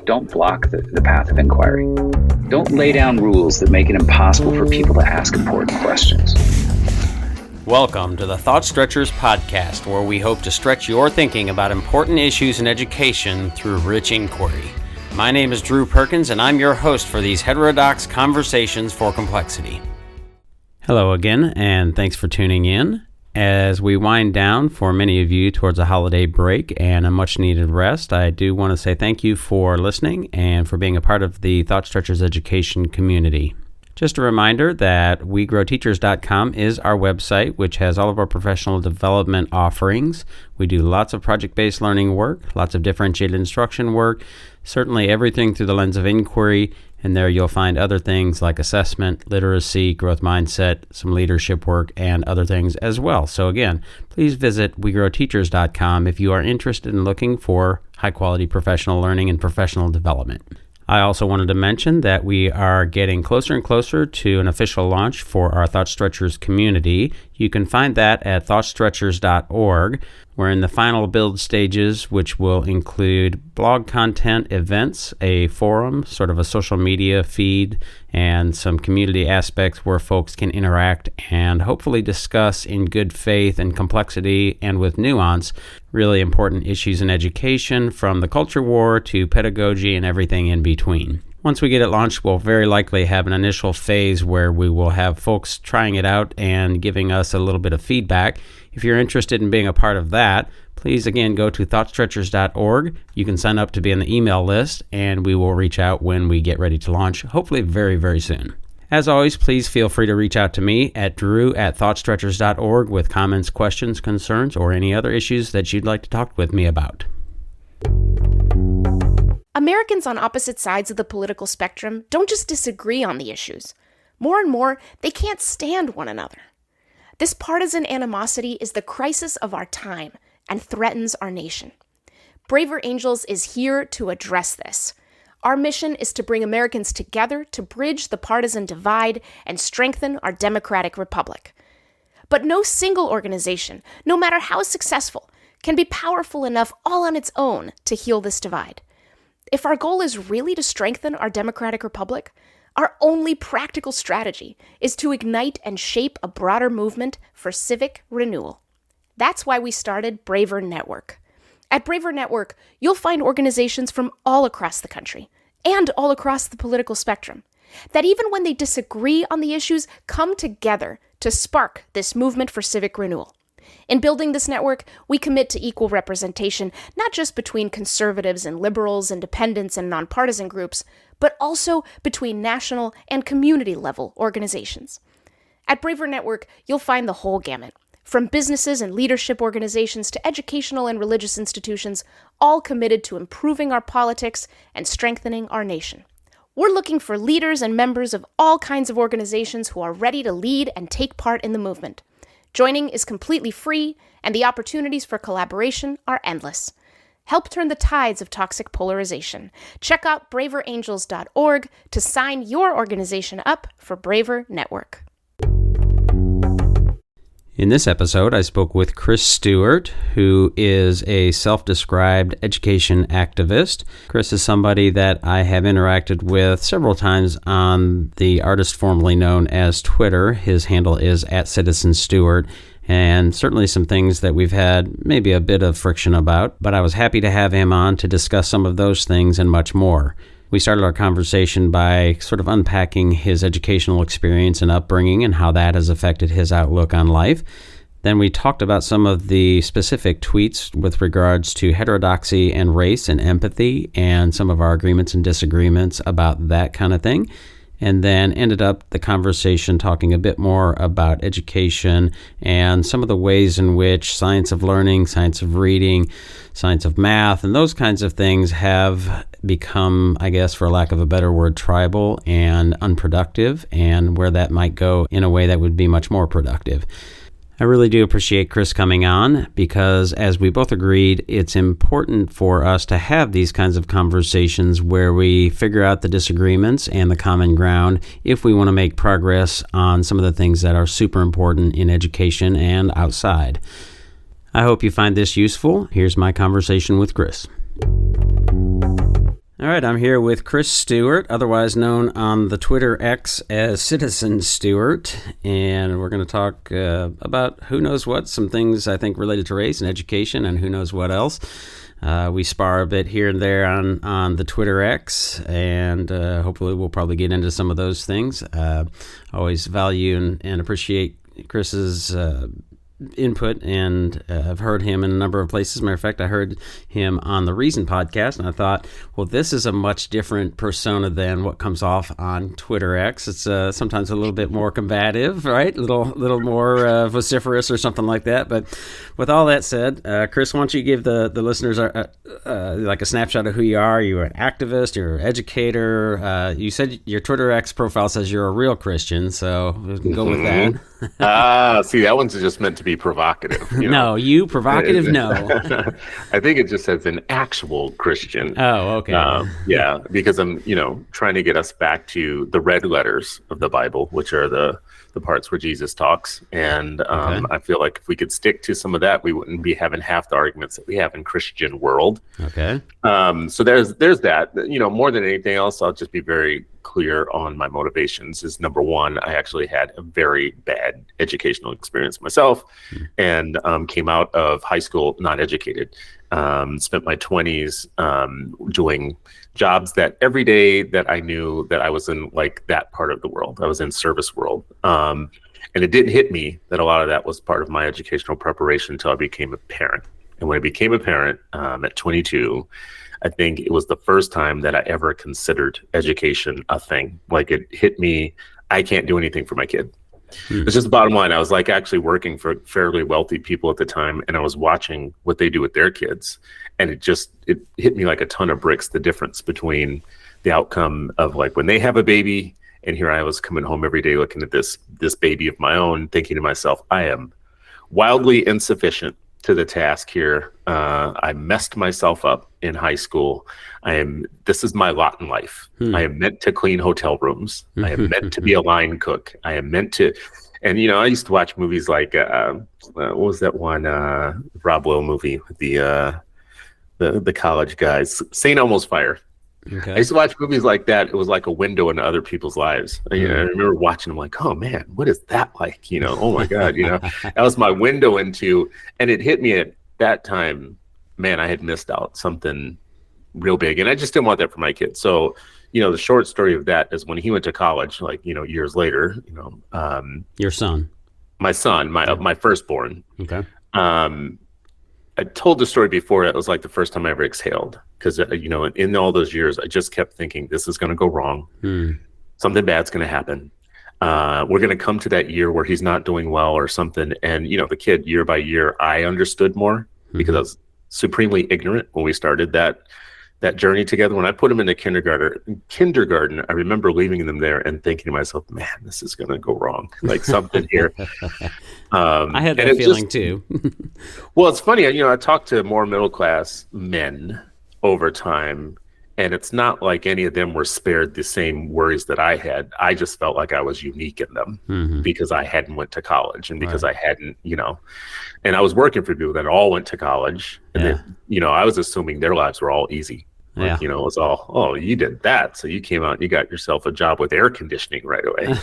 Don't block the path of inquiry. Don't lay down rules that make it impossible for people to ask important questions. Welcome to the Thought Stretchers podcast, where we hope to stretch your thinking about important issues in education through rich inquiry. My name is Drew Perkins, and I'm your host for these heterodox conversations for complexity. Hello again, and thanks for tuning in. As we wind down for many of you towards a holiday break and a much-needed rest, I do want to say thank you for listening and for being a part of the Thought Stretchers education community. Just a reminder that WeGrowTeachers.com is our website, which has all of our professional development offerings. We do lots of project-based learning work, lots of differentiated instruction work, certainly everything through the lens of inquiry, and there you'll find other things like assessment, literacy, growth mindset, some leadership work, and other things as well. So again, please visit WeGrowTeachers.com if you are interested in looking for high-quality professional learning and professional development. I also wanted to mention that we are getting closer and closer to an official launch for our Thought Stretchers community. You can find that at thoughtstretchers.org. We're in the final build stages, which will include blog content, events, a forum, sort of a social media feed, and some community aspects where folks can interact and hopefully discuss in good faith and complexity and with nuance really important issues in education, from the culture war to pedagogy and everything in between. Once we get it launched, we'll very likely have an initial phase where we will have folks trying it out and giving us a little bit of feedback. If you're interested in being a part of that, please again go to thoughtstretchers.org. You can sign up to be on the email list, and we will reach out when we get ready to launch, hopefully very, very soon. As always, please feel free to reach out to me at drew@thoughtstretchers.org with comments, questions, concerns, or any other issues that you'd like to talk with me about. Americans on opposite sides of the political spectrum don't just disagree on the issues. More and more, they can't stand one another. This partisan animosity is the crisis of our time and threatens our nation. Braver Angels is here to address this. Our mission is to bring Americans together to bridge the partisan divide and strengthen our democratic republic. But no single organization, no matter how successful, can be powerful enough all on its own to heal this divide. If our goal is really to strengthen our democratic republic, our only practical strategy is to ignite and shape a broader movement for civic renewal. That's why we started Braver Network. At Braver Network, you'll find organizations from all across the country and all across the political spectrum that, even when they disagree on the issues, come together to spark this movement for civic renewal. In building this network, we commit to equal representation, not just between conservatives and liberals, independents and nonpartisan groups, but also between national and community-level organizations. At Braver Network, you'll find the whole gamut, from businesses and leadership organizations to educational and religious institutions, all committed to improving our politics and strengthening our nation. We're looking for leaders and members of all kinds of organizations who are ready to lead and take part in the movement. Joining is completely free, and the opportunities for collaboration are endless. Help turn the tides of toxic polarization. Check out braverangels.org to sign your organization up for Braver Network. In this episode, I spoke with Chris Stewart, who is a self-described education activist. Chris is somebody that I have interacted with several times on the artist formerly known as Twitter. His handle is @CitizenStewart, and certainly some things that we've had maybe a bit of friction about, but I was happy to have him on to discuss some of those things and much more. We started our conversation by sort of unpacking his educational experience and upbringing and how that has affected his outlook on life. Then we talked about some of the specific tweets with regards to heterodoxy and race and empathy and some of our agreements and disagreements about that kind of thing. And then ended up the conversation talking a bit more about education and some of the ways in which science of learning, science of reading, science of math, and those kinds of things have become, I guess, for lack of a better word, tribal and unproductive, and where that might go in a way that would be much more productive. I really do appreciate Chris coming on because, as we both agreed, it's important for us to have these kinds of conversations where we figure out the disagreements and the common ground if we want to make progress on some of the things that are super important in education and outside. I hope you find this useful. Here's my conversation with Chris. All right, I'm here with Chris Stewart, otherwise known on the Twitter X as Citizen Stewart, and we're going to talk about who knows what, some things I think related to race and education, and who knows what else. We spar a bit here and there on the Twitter X, and hopefully we'll probably get into some of those things. Always value and appreciate Chris's input, and I've heard him in a number of places. Matter of fact, I heard him on the Reason podcast, and I thought, well, this is a much different persona than what comes off on Twitter X. It's sometimes a little bit more combative, right? A little more vociferous or something like that. But with all that said, Chris, why don't you give the listeners like a snapshot of who you are? You're an activist, you're an educator. You said your Twitter X profile says you're a real Christian, so we can go with that. See, that one's just meant to be provocative. No, you provocative, no. I think it just says an actual Christian. Oh, okay. Yeah, because I'm, trying to get us back to the red letters of the Bible, which are the parts where Jesus talks. And I feel like if we could stick to some of that, we wouldn't be having half the arguments that we have in Christian world. Okay. So there's that. More than anything else, I'll just be very clear on my motivations. Is number one, I actually had a very bad educational experience myself, and came out of high school not educated. Spent my 20s doing jobs that every day that I knew that I was in like that part of the world. I was in service world. And it didn't hit me that a lot of that was part of my educational preparation until I became a parent. And when I became a parent at 22, I think it was the first time that I ever considered education a thing. Like, it hit me, I can't do anything for my kid. It's just the bottom line. I was like actually working for fairly wealthy people at the time, and I was watching what they do with their kids. And it hit me like a ton of bricks, the difference between the outcome of like when they have a baby, and here I was coming home every day looking at this baby of my own, thinking to myself, I am wildly insufficient to the task here. I messed myself up in high school. This is my lot in life. I am meant to clean hotel rooms. I am meant to be a line cook. I am meant to, and I used to watch movies like, what was that one Rob Lowe movie with the college guys, St. Elmo's Fire. Okay. I used to watch movies like that. It was like a window into other people's lives. I remember watching them like, oh man, what is that like? Oh my God, that was my window into, and it hit me at that time, man, I had missed out something real big, and I just didn't want that for my kids. So, the short story of that is when he went to college, like, years later, your son, my son, my firstborn. Okay. I told the story before. It was like the first time I ever exhaled, because in all those years, I just kept thinking, this is going to go wrong. Something bad's going to happen. We're going to come to that year where he's not doing well or something. And the kid, year by year, I understood more because I was supremely ignorant when we started that journey together. When I put him into kindergarten, I remember leaving them there and thinking to myself, man, this is going to go wrong. Like something here. I had that feeling too. Well, it's funny. I talked to more middle-class men over time, and it's not like any of them were spared the same worries that I had. I just felt like I was unique in them because I hadn't went to college, and because I hadn't, and I was working for people that all went to college, and I was assuming their lives were all easy. Like, it was all, oh, you did that, so you came out and you got yourself a job with air conditioning right away,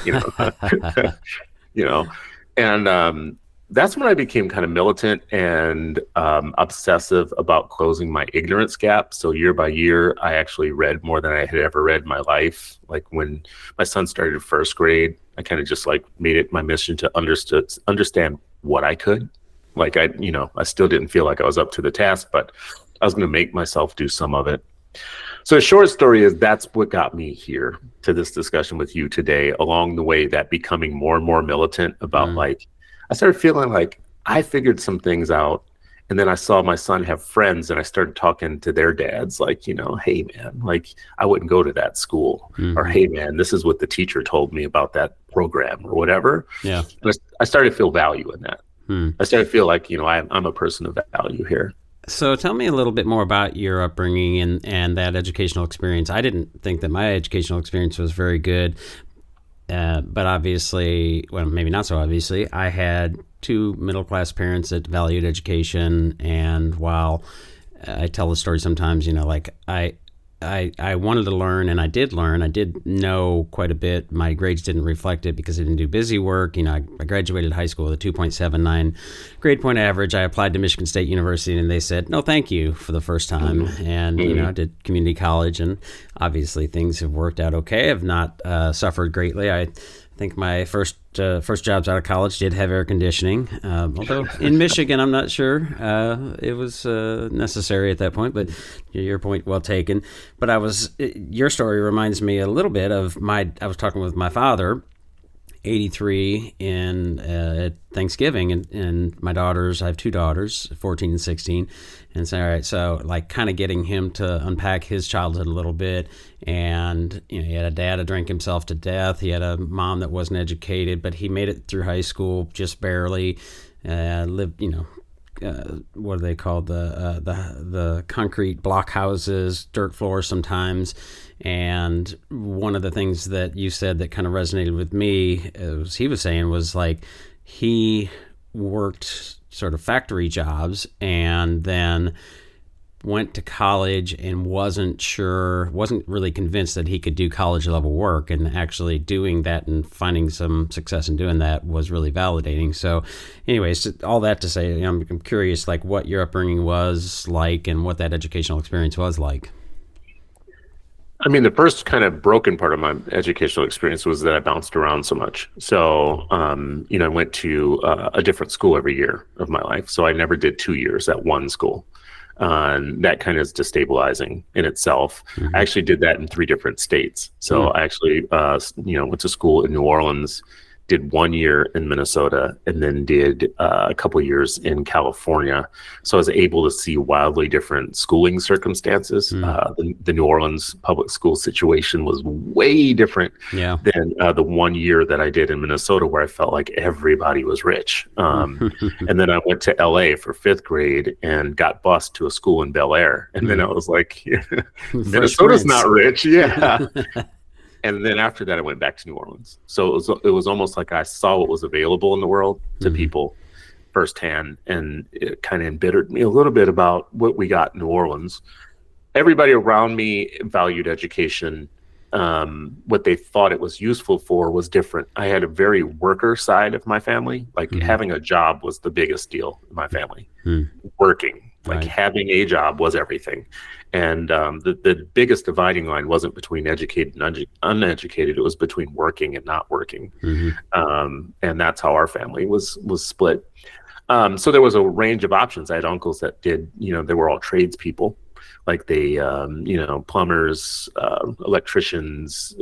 and that's when I became kind of militant and obsessive about closing my ignorance gap. So year by year, I actually read more than I had ever read in my life. Like when my son started first grade, I kind of just like made it my mission to understand what I could. Like I still didn't feel like I was up to the task, but I was going to make myself do some of it. So the short story is that's what got me here to this discussion with you today. Along the way, that becoming more and more militant about like, I started feeling like I figured some things out, and then I saw my son have friends, and I started talking to their dads like, hey man, like I wouldn't go to that school, or hey man, this is what the teacher told me about that program or whatever. Yeah. And I started to feel value in that. I started to feel like, I'm a person of value here. So tell me a little bit more about your upbringing and that educational experience. I didn't think that my educational experience was very good. But obviously, well, maybe not so obviously, I had two middle-class parents that valued education. And while I tell the story sometimes, like I I wanted to learn, and I did learn. I did know quite a bit. My grades didn't reflect it because I didn't do busy work. I graduated high school with a 2.79 grade point average. I applied to Michigan State University, and they said, no, thank you, for the first time. And, I did community college, and obviously things have worked out okay. I've not suffered greatly. I think my first jobs out of college did have air conditioning, although in Michigan, I'm not sure it was necessary at that point, but your point well taken. But your story reminds me a little bit of I was talking with my father, 83 at Thanksgiving, and my daughters, I have two daughters, 14 and 16, and so, all right, so like kind of getting him to unpack his childhood a little bit. And he had a dad who drank himself to death. He had a mom that wasn't educated, but he made it through high school just barely. Lived, what are they called, the concrete block houses, dirt floors sometimes. And one of the things that you said that kind of resonated with me, as he was saying, was like he worked sort of factory jobs and then went to college and wasn't really convinced that he could do college level work, and actually doing that and finding some success in doing that was really validating. So anyways, all that to say, I'm curious like what your upbringing was like and what that educational experience was like. I mean, the first kind of broken part of my educational experience was that I bounced around so much. So, I went to a different school every year of my life. So I never did 2 years at one school. That kind of is destabilizing in itself. I actually did that in 3 different states. So I actually, went to school in New Orleans, did 1 year in Minnesota, and then did a couple years in California. So I was able to see wildly different schooling circumstances. The New Orleans public school situation was way different than the 1 year that I did in Minnesota, where I felt like everybody was rich. And then I went to LA for 5th grade and got bused to a school in Bel Air. And then I was like, Minnesota's not rich. Yeah. And then after that, I went back to New Orleans. So it was almost like I saw what was available in the world to people firsthand, and it kind of embittered me a little bit about what we got in New Orleans. Everybody around me valued education. What they thought it was useful for was different. I had a very worker side of my family. Like having a job was the biggest deal in my family. Working, like having a job was everything. And the biggest dividing line wasn't between educated and uneducated. It was between working and not working. And that's how our family was split. So there was a range of options. I had uncles that did, they were all tradespeople. Like they, plumbers, electricians,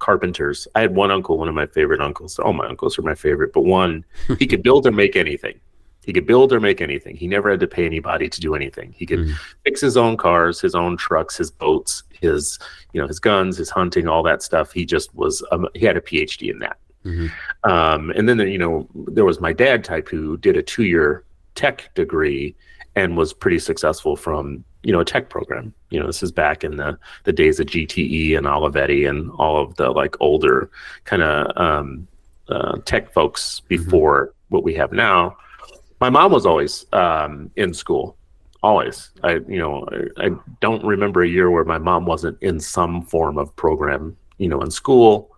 carpenters. I had one uncle, one of my favorite uncles. All my uncles are my favorite, but one, he could build or make anything. He could build or make anything. He never had to pay anybody to do anything. He could fix his own cars, his own trucks, his boats, his guns, his hunting, all that stuff. He just was, he had a PhD in that. And then, there was my dad type who did a 2-year tech degree and was pretty successful from, a tech program. This is back in the days of GTE and Olivetti and all of the like older kind of tech folks before what we have now. My mom was always in school, always. I don't remember a year where my mom wasn't in some form of program, in school.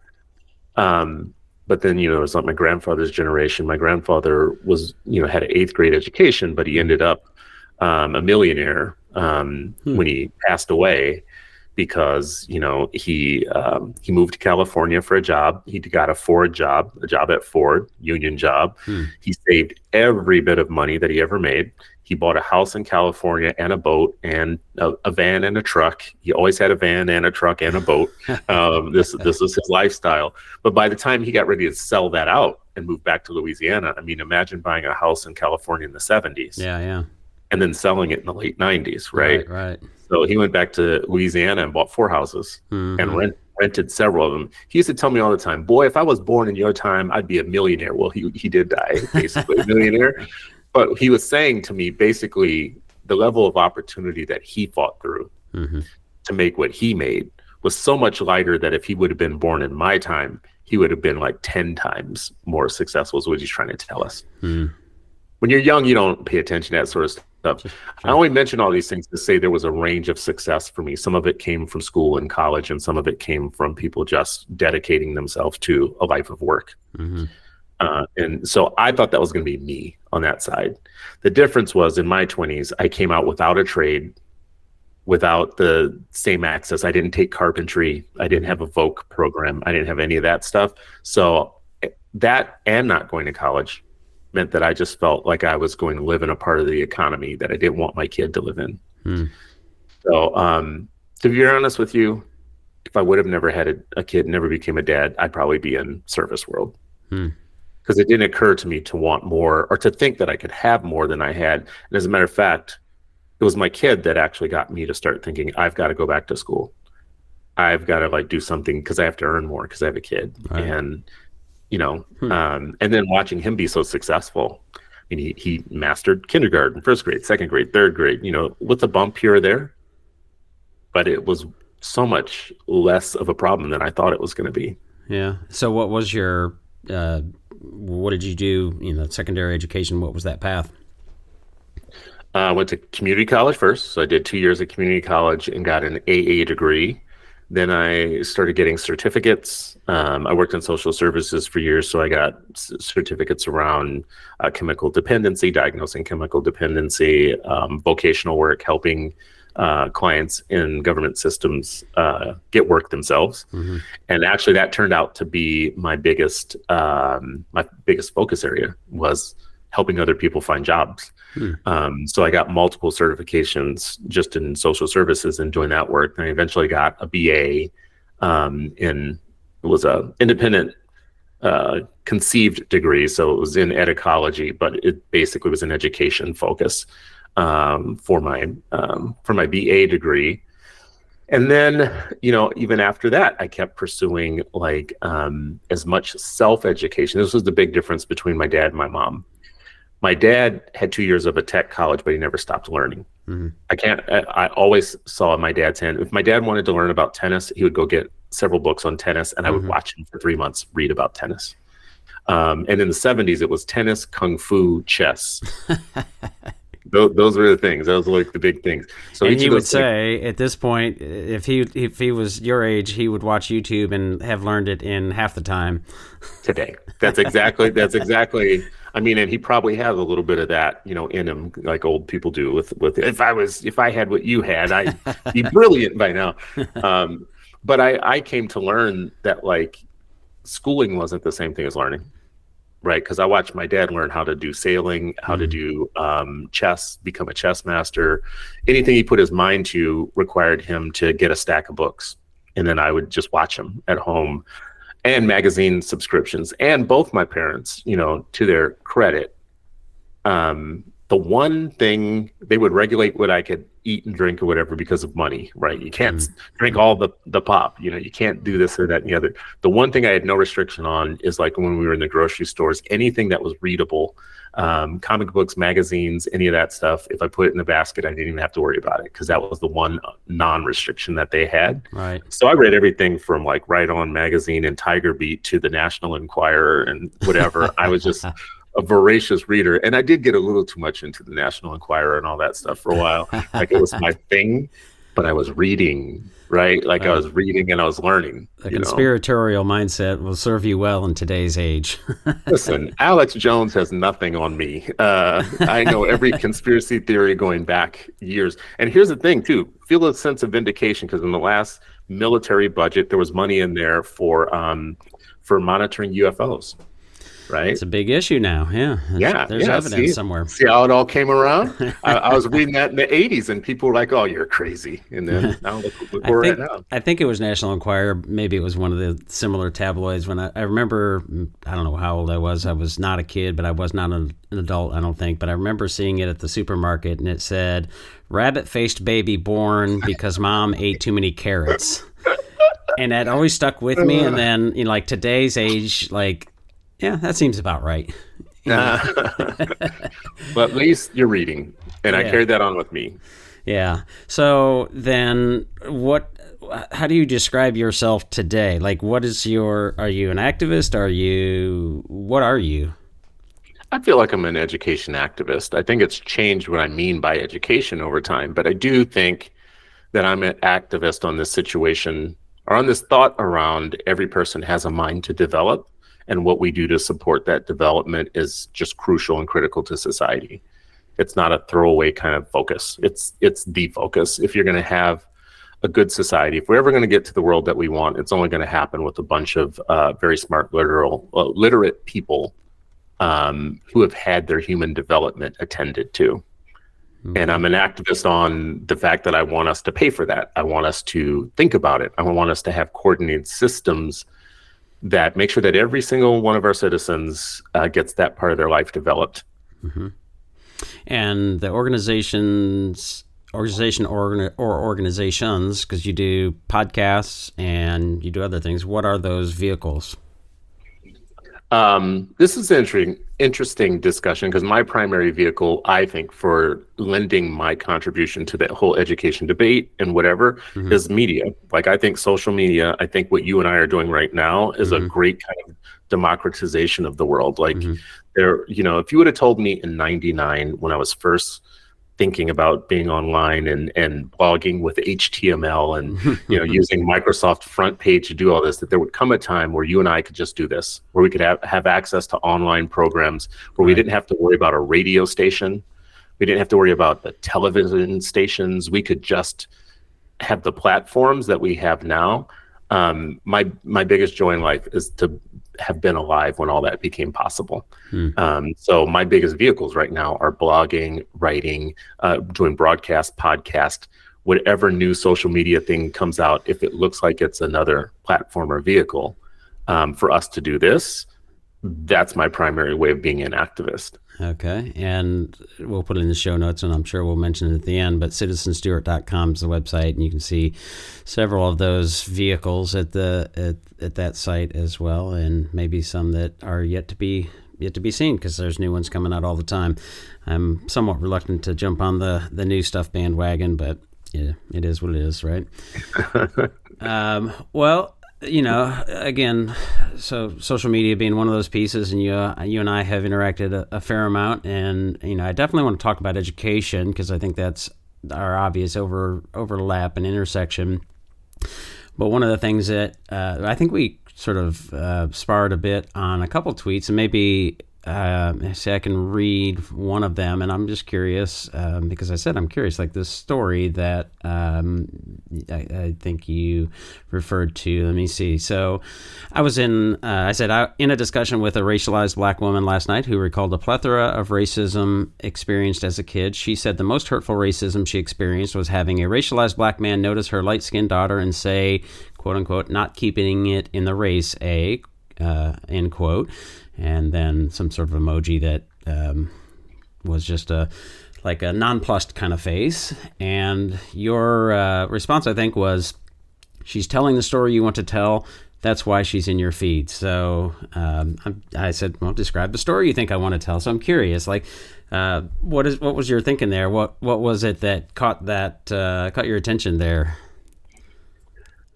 But then, it was like my grandfather's generation. My grandfather was, had an 8th grade education, but he ended up a millionaire when he passed away because, he moved to California for a job. He got a Ford job, a job at Ford, union job. He saved every bit of money that he ever made. He bought a house in California and a boat and a van and a truck. He always had a van and a truck and a boat. This was his lifestyle. But by the time he got ready to sell that out and move back to Louisiana, I mean, imagine buying a house in California in the 70s. Yeah. And then selling it in the late 90s, right? Right. So he went back to Louisiana and bought 4 houses and rented several of them. He used to tell me all the time, boy, if I was born in your time, I'd be a millionaire. Well, he did die, basically a millionaire. But he was saying to me, basically, the level of opportunity that he fought through to make what he made was so much lighter that if he would have been born in my time, he would have been like 10 times more successful, is what he's trying to tell us. When you're young, you don't pay attention to that sort of stuff. stuff. I only mention all these things to say there was a range of success for me. Some of it came from school and college, and some of it came from people just dedicating themselves to a life of work. Mm-hmm. And so I thought that was going to be me on that side. The difference was in my 20s, I came out without a trade, without the same access. I didn't take carpentry. I didn't have a voc program. I didn't have any of that stuff. So that and not going to college meant that I just felt like I was going to live in a part of the economy that I didn't want my kid to live in. So to be honest with you, if I would have never had a kid, never became a dad, I'd probably be in service world. Because it didn't occur to me to want more or to think that I could have more than I had. And as a matter of fact, it was my kid that actually got me to start thinking, I've got to go back to school. I've got to do something because I have to earn more because I have a kid. Right. And, and then watching him be so successful. I mean, he mastered kindergarten, first grade, second grade, third grade, with a bump here or there. But it was so much less of a problem than I thought it was going to be. Yeah. So what was your, what did you do, secondary education? What was that path? I went to community college first. So I did 2 years at community college and got an AA degree. Then I started getting certificates. I worked in social services for years. So I got certificates around chemical dependency, diagnosing chemical dependency, vocational work, helping clients in government systems get work themselves. Mm-hmm. And actually that turned out to be my biggest focus area was helping other people find jobs. So I got multiple certifications just in social services and doing that work. And I eventually got a BA it was a independent conceived degree. So it was in edecology, but it basically was an education focus for my BA degree. And then, even after that, I kept pursuing as much self-education. This was the big difference between my dad and my mom. My dad had 2 years of a tech college, but he never stopped learning. Mm-hmm. I always saw my dad's hand. If my dad wanted to learn about tennis, he would go get several books on tennis, and I would watch him for 3 months read about tennis. And in the 70s, it was tennis, kung fu, chess. Those were the things. Those were the big things. So and he would say, at this point, if he was your age, he would watch YouTube and have learned it in half the time. Today, that's exactly. I mean, and he probably has a little bit of that, in him, like old people do. With if I had what you had, I'd be brilliant by now. But I came to learn that schooling wasn't the same thing as learning, right? Because I watched my dad learn how to do sailing, how to do chess, become a chess master. Anything he put his mind to required him to get a stack of books, and then I would just watch him at home. And magazine subscriptions, and both my parents, to their credit, the one thing they would regulate what I could eat and drink or whatever because of money, right? You can't drink all the pop, you can't do this or that and the other. The one thing I had no restriction on is when we were in the grocery stores, anything that was readable, comic books, magazines, any of that stuff, if I put it in the basket, I didn't even have to worry about it because that was the one non-restriction that they had. Right. So I read everything from Right On Magazine and Tiger Beat to the National Enquirer and whatever. I was just a voracious reader. And I did get a little too much into the National Enquirer and all that stuff for a while. It was my thing, but I was reading, right? I was reading and I was learning. The conspiratorial mindset will serve you well in today's age. Listen, Alex Jones has nothing on me. I know every conspiracy theory going back years. And here's the thing, too. Feel a sense of vindication because in the last military budget, there was money in there for monitoring UFOs. Right, it's a big issue now. Yeah, there's evidence somewhere. See how it all came around? I was reading that in the '80s, and people were like, "Oh, you're crazy." And then now look where we're at now. I think it was National Enquirer. Maybe it was one of the similar tabloids. When I remember, I don't know how old I was. I was not a kid, but I was not an adult. I don't think. But I remember seeing it at the supermarket, and it said, "Rabbit-faced baby born because mom ate too many carrots." And that always stuck with me. And then, today's age, yeah, that seems about right. But at least you're reading, and I carried that on with me. Yeah. So then how do you describe yourself today? Are you an activist? What are you? I feel like I'm an education activist. I think it's changed what I mean by education over time, but I do think that I'm an activist on this situation or on this thought around every person has a mind to develop, and what we do to support that development is just crucial and critical to society. It's not a throwaway kind of focus. It's the focus. If you're going to have a good society, if we're ever going to get to the world that we want, it's only going to happen with a bunch of very smart, literate people who have had their human development attended to. And I'm an activist on the fact that I want us to pay for that. I want us to think about it. I want us to have coordinated systems that make sure that every single one of our citizens gets that part of their life developed. Mm-hmm. And the organizations, because you do podcasts and you do other things, what are those vehicles? This is an interesting discussion because my primary vehicle, I think, for lending my contribution to that whole education debate and whatever is media. Like, I think social media, I think what you and I are doing right now is a great kind of democratization of the world. Like if you would have told me in 99 when I was first thinking about being online and blogging with HTML and using Microsoft front page to do all this, that there would come a time where you and I could just do this, where we could have access to online programs, where we didn't have to worry about a radio station, we didn't have to worry about the television stations, we could just have the platforms that we have now. My biggest joy in life is to have been alive when all that became possible. So my biggest vehicles right now are blogging, writing, doing broadcast, podcast, whatever new social media thing comes out. If it looks like it's another platform or vehicle for us to do this, that's my primary way of being an activist. Okay. And we'll put it in the show notes, and I'm sure we'll mention it at the end, but citizenstewart.com is the website, and you can see several of those vehicles at that site as well, and maybe some that are yet to be seen, because there's new ones coming out all the time. I'm somewhat reluctant to jump on the new stuff bandwagon, but yeah, it is what it is, right? Well, again, so social media being one of those pieces, and you and I have interacted a fair amount, and I definitely want to talk about education, because I think that's our obvious overlap and intersection. But one of the things that I think we sort of sparred a bit on a couple tweets, and maybe say I can read one of them, and I'm just curious because I said I'm curious, like this story that I think you referred to. Let me see. So I was in a discussion with a racialized black woman last night who recalled a plethora of racism experienced as a kid. She said the most hurtful racism she experienced was having a racialized black man notice her light-skinned daughter and say, quote unquote, not keeping it in the race, end quote. And then some sort of emoji that was just like a nonplussed kind of face. And your response, I think, was, she's telling the story you want to tell. That's why she's in your feed. So I said, well, describe the story you think I want to tell. So I'm curious, like, what was your thinking there? What was it that caught your attention there?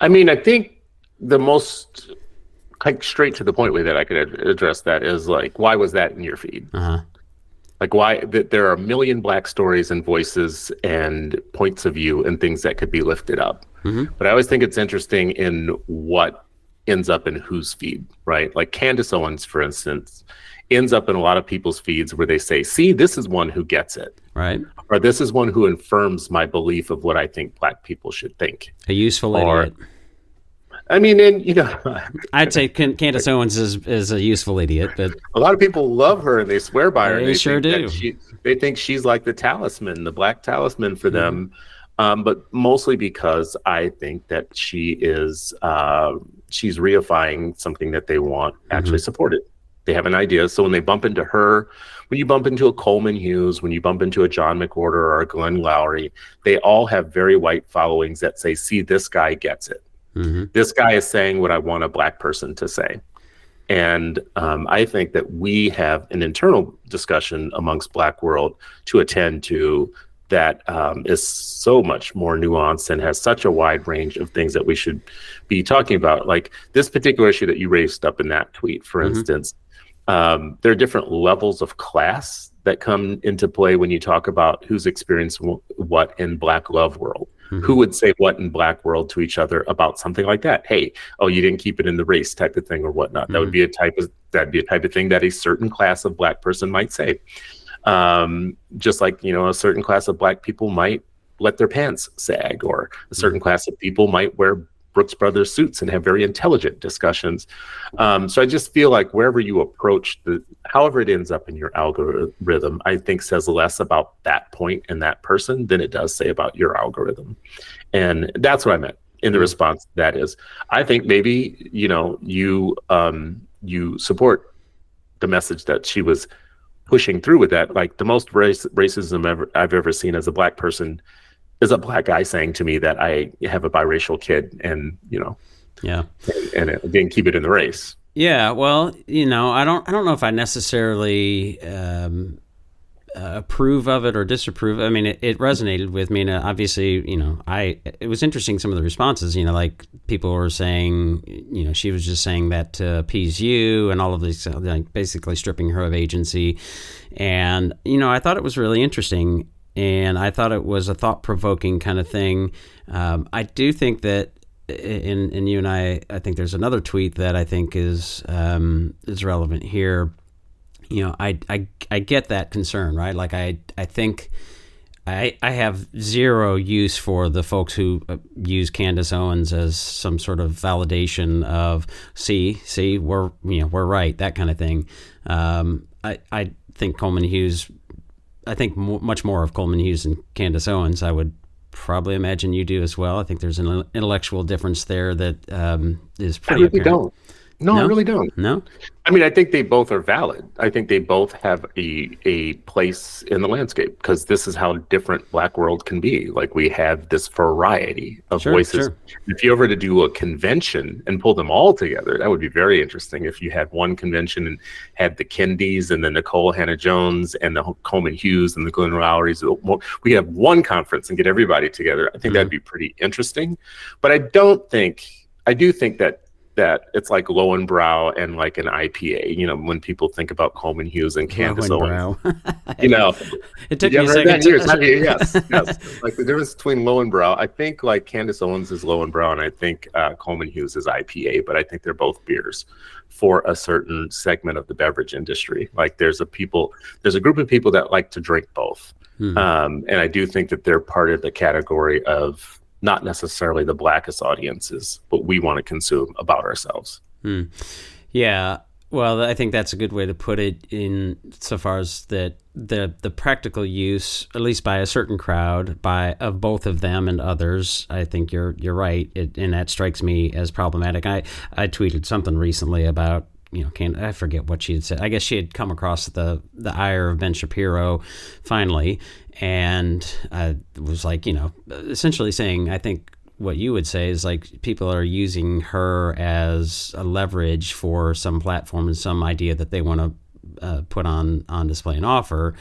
I mean, I think the most straight to the point way that I could address that is like, why was that in your feed? Like, why there are a million black stories and voices and points of view and things that could be lifted up. But I always think it's interesting in what ends up in whose feed, right? Like Candace Owens, for instance, ends up in a lot of people's feeds where they say, see, this is one who gets it. Right. Or this is one who affirms my belief of what I think black people should think. A useful idiot. I mean, and I'd say Candace Owens is a useful idiot, but a lot of people love her and they swear by her. They sure do. They think she's like the talisman, the black talisman for them, but mostly because I think that she is she's reifying something that they want actually supported. They have an idea, so when they bump into her, when you bump into a Coleman Hughes, when you bump into a John McWhorter or a Glenn Lowry, they all have very white followings that say, "See, this guy gets it." This guy is saying what I want a black person to say. And I think that we have an internal discussion amongst Black world to attend to that is so much more nuanced and has such a wide range of things that we should be talking about. Like this particular issue that you raised up in that tweet, for instance, there are different levels of class that come into play when you talk about who's experienced what in Black love world. Mm-hmm. Who would say what in Black world to each other about something like that? Hey, oh, you didn't keep it in the race type of thing or whatnot. Mm-hmm. That'd be a type of thing that a certain class of Black person might say. Just like, a certain class of Black people might let their pants sag, or a certain class of people might wear Brooks Brothers suits and have very intelligent discussions. So I just feel like wherever you approach however it ends up in your algorithm, I think says less about that point and that person than it does say about your algorithm. And that's what I meant in the response. That is, I think maybe, you support the message that she was pushing through with that. Like, the most racism I've ever seen as a Black person is a Black guy saying to me that I have a biracial kid, and yeah, and again, keep it in the race. Yeah, well, I don't know if I necessarily approve of it or disapprove. I mean, it resonated with me, and obviously, it was interesting, some of the responses. Like, people were saying, she was just saying that to appease you, and all of these, like, basically stripping her of agency. And I thought it was really interesting. And I thought it was a thought-provoking kind of thing. I do think that, in you and I think there's another tweet that I think is relevant here. I get that concern, right? Like, I think I have zero use for the folks who use Candace Owens as some sort of validation of see we're right, that kind of thing. I think Coleman Hughes. I think much more of Coleman Hughes and Candace Owens. I would probably imagine you do as well. I think there's an intellectual difference there that is pretty apparent. Don't. No, I really don't. No? I mean, I think they both are valid. I think they both have a place in the landscape, because this is how different Black world can be. Like, we have this variety of voices. Sure. If you were to do a convention and pull them all together, that would be very interesting. If you had one convention and had the Kendys and the Nicole Hannah-Jones and the Coleman Hughes and the Glenn Lowrys, we have one conference and get everybody together. I think that'd be pretty interesting. But I do think that it's like Lowenbrow and like an IPA, when people think about Coleman Hughes and Candace Owens. It took me a second. Yes. Like, the difference between Lowenbrow, I think, like, Candace Owens is Lowenbrow, and I think Coleman Hughes is IPA, but I think they're both beers for a certain segment of the beverage industry. Like, there's a group of people that like to drink both. And I do think that they're part of the category of not necessarily the Blackest audiences, but we want to consume about ourselves. Yeah. Well, I think that's a good way to put it, in so far as that the practical use, at least by a certain crowd, of both of them and others. I think you're right, and that strikes me as problematic. I tweeted something recently about, I forget what she had said. I guess she had come across the ire of Ben Shapiro finally, and was like, essentially saying, I think what you would say is, like, people are using her as a leverage for some platform and some idea that they want to put on display and offer.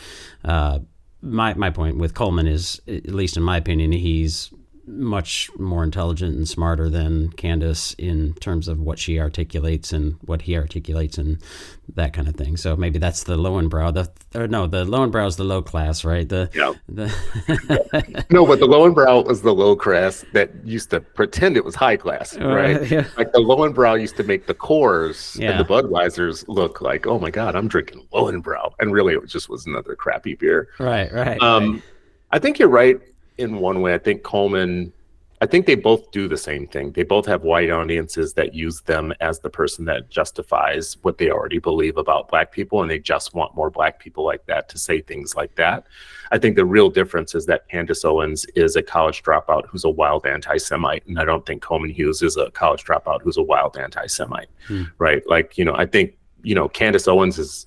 My point with Coleman is, at least in my opinion, he's much more intelligent and smarter than Candace in terms of what she articulates and what he articulates and that kind of thing. So maybe that's the Lowenbrow. The Lowenbrow is the low class, right? No, but the Lowenbrow was the low class that used to pretend it was high class, right? Yeah. Like, the Lowenbrow used to make the Coors and the Budweisers look like, oh my God, I'm drinking Lowenbrow, and really it just was another crappy beer. Right. I think you're right in one way. I think they both do the same thing. They both have white audiences that use them as the person that justifies what they already believe about Black people, and they just want more Black people like that to say things like that. I think the real difference is that Candace Owens is a college dropout who's a wild anti-Semite, and I don't think Coleman Hughes is a college dropout who's a wild anti-Semite, right? Like, I think, Candace Owens'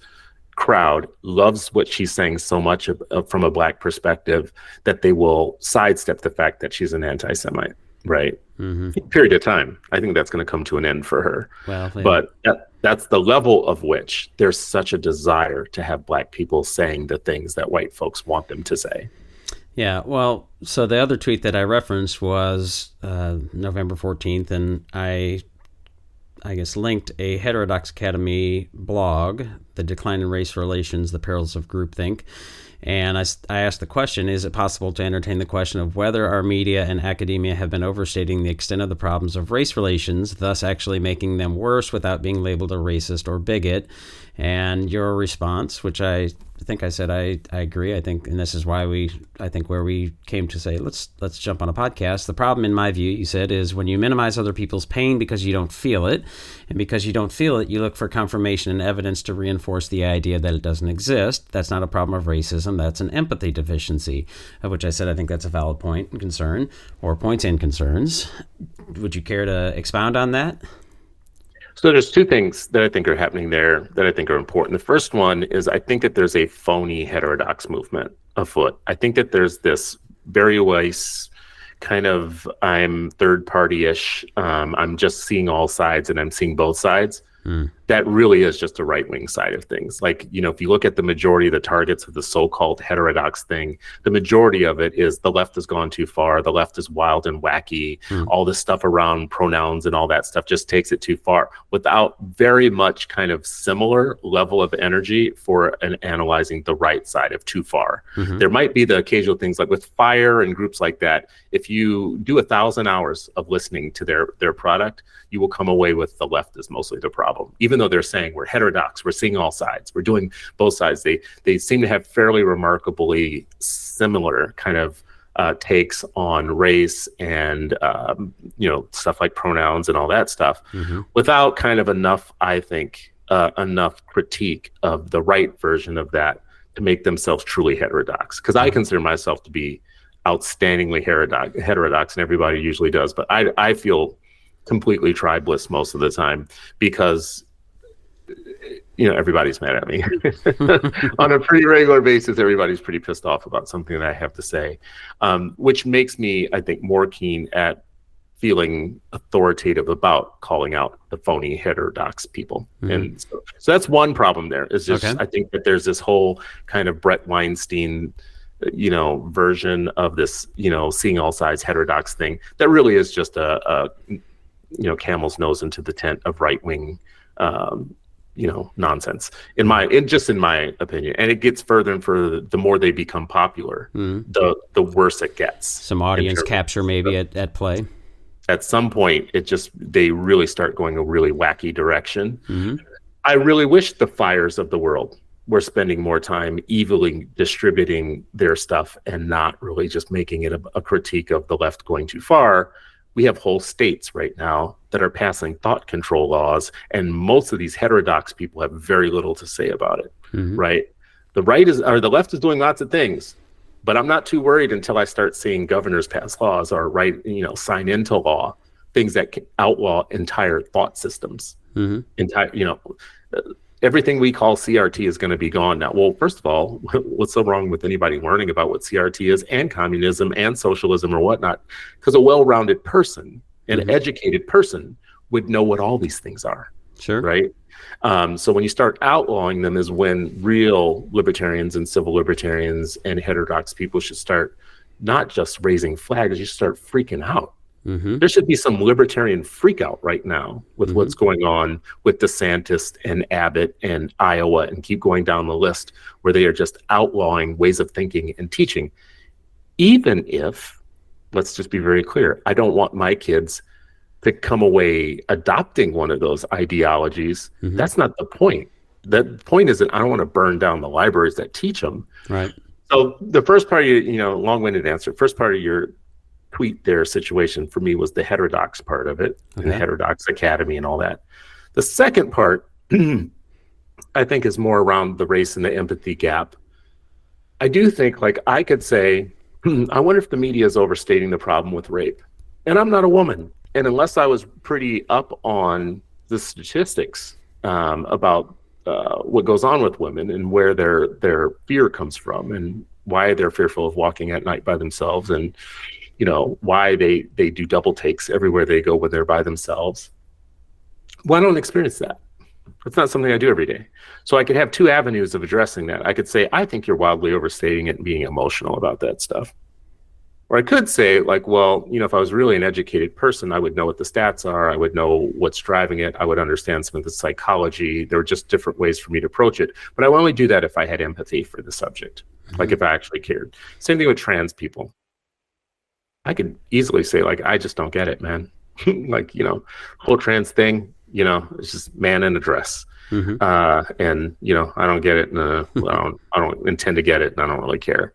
crowd loves what she's saying so much from a Black perspective that they will sidestep the fact that she's an anti-Semite, right? Period of time. I think that's going to come to an end for her. Well, yeah. But that's the level of which there's such a desire to have Black people saying the things that white folks want them to say. Yeah, well, so the other tweet that I referenced was November 14th, and I linked a Heterodox Academy blog, The Decline in Race Relations, The Perils of Groupthink. And I asked the question, is it possible to entertain the question of whether our media and academia have been overstating the extent of the problems of race relations, thus actually making them worse without being labeled a racist or bigot? And your response, which I think I said I agree. I think, and this is why where we came to say, let's jump on a podcast. The problem, in my view, you said, is when you minimize other people's pain because you don't feel it, and because you don't feel it, you look for confirmation and evidence to reinforce the idea that it doesn't exist. That's not a problem of racism. That's an empathy deficiency, of which I said I think that's a valid point and concern, or points and concerns. Would you care to expound on that? So there's two things that I think are happening there that I think are important. The first one is I think that there's a phony heterodox movement afoot. I think that there's this very Weiss kind of, I'm third party-ish, I'm just seeing all sides and I'm seeing both sides. That really is just a right-wing side of things. Like, if you look at the majority of the targets of the so-called heterodox thing, the majority of it is the left has gone too far, the left is wild and wacky, all this stuff around pronouns and all that stuff just takes it too far without very much kind of similar level of energy for analyzing the right side of too far. There might be the occasional things like with FIRE and groups like that. If you do 1,000 hours of listening to their product, you will come away with the left is mostly the problem. Even though they're saying we're heterodox, we're seeing all sides, we're doing both sides. They seem to have fairly remarkably similar kind of takes on race and stuff like pronouns and all that stuff, without kind of enough, I think, enough critique of the right version of that to make themselves truly heterodox. Because I consider myself to be outstandingly heterodox, and everybody usually does, but I feel completely tribalist most of the time because everybody's mad at me on a pretty regular basis. Everybody's pretty pissed off about something that I have to say, which makes me, I think, more keen at feeling authoritative about calling out the phony heterodox people. And so that's one problem there is just, I think that there's this whole kind of Brett Weinstein version of this, seeing all sides heterodox thing that really is just a camel's nose into the tent of right-wing, nonsense in my opinion. And it gets further and further, the more they become popular, the worse it gets. Some audience capture maybe at play. At some point, they really start going a really wacky direction. I really wish the FIREs of the world were spending more time evilly distributing their stuff and not really just making it a critique of the left going too far. We have whole states right now that are passing thought control laws, and most of these heterodox people have very little to say about it, right? The left is doing lots of things, but I'm not too worried until I start seeing governors pass laws or sign into law things that can outlaw entire thought systems. Everything we call CRT is going to be gone now. Well, first of all, what's so wrong with anybody learning about what CRT is and communism and socialism or whatnot? Because a well-rounded person, an educated person, would know what all these things are. Sure. Right? So when you start outlawing them is when real libertarians and civil libertarians and heterodox people should start not just raising flags, you start freaking out. There should be some libertarian freak out right now with what's going on with DeSantis and Abbott and Iowa, and keep going down the list where they are just outlawing ways of thinking and teaching. Even if, let's just be very clear, I don't want my kids to come away adopting one of those ideologies. That's not the point. The point is that I don't want to burn down the libraries that teach them. Right. So the first part of your, long-winded answer, first part of your tweet there situation for me was the heterodox part of it, and the Heterodox Academy and all that. The second part, I think, is more around the race and the empathy gap. I do think, I could say, I wonder if the media is overstating the problem with rape. And I'm not a woman. And unless I was pretty up on the statistics about what goes on with women and where their fear comes from and why they're fearful of walking at night by themselves, and why they do double takes everywhere they go when they're by themselves. Well, I don't experience that. It's not something I do every day. So I could have two avenues of addressing that. I could say, I think you're wildly overstating it and being emotional about that stuff. Or I could say, like, well, if I was really an educated person, I would know what the stats are. I would know what's driving it. I would understand some of the psychology. There were just different ways for me to approach it. But I would only do that if I had empathy for the subject, like if I actually cared. Same thing with trans people. I could easily say, like, I just don't get it, man. Like, whole trans thing, it's just man in a dress. And, I don't get it. And, I don't intend to get it, and I don't really care.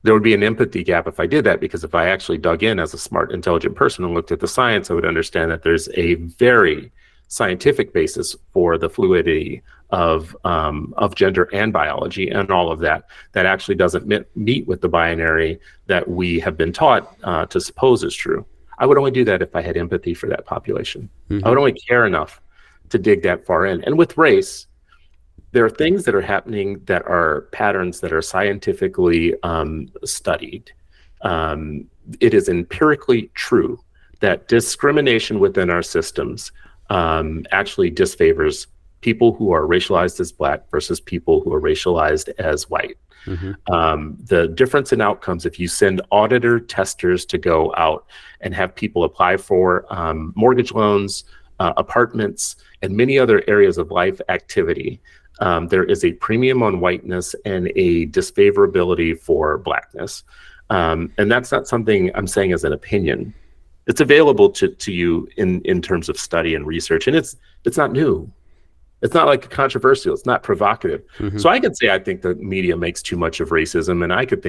There would be an empathy gap if I did that, because if I actually dug in as a smart, intelligent person and looked at the science, I would understand that there's a very scientific basis for the fluidity of gender and biology and all of that actually doesn't meet with the binary that we have been taught to suppose is true. I would only do that if I had empathy for that population. I would only care enough to dig that far in. And with race, there are things that are happening that are patterns that are scientifically studied. It is empirically true that discrimination within our systems actually disfavors people who are racialized as Black versus people who are racialized as white. The difference in outcomes, if you send auditor testers to go out and have people apply for mortgage loans, apartments, and many other areas of life activity, there is a premium on whiteness and a disfavorability for Blackness. And that's not something I'm saying as an opinion. It's available to you in terms of study and research, and it's not new. It's not like controversial. It's not provocative. So I could say I think the media makes too much of racism, and I could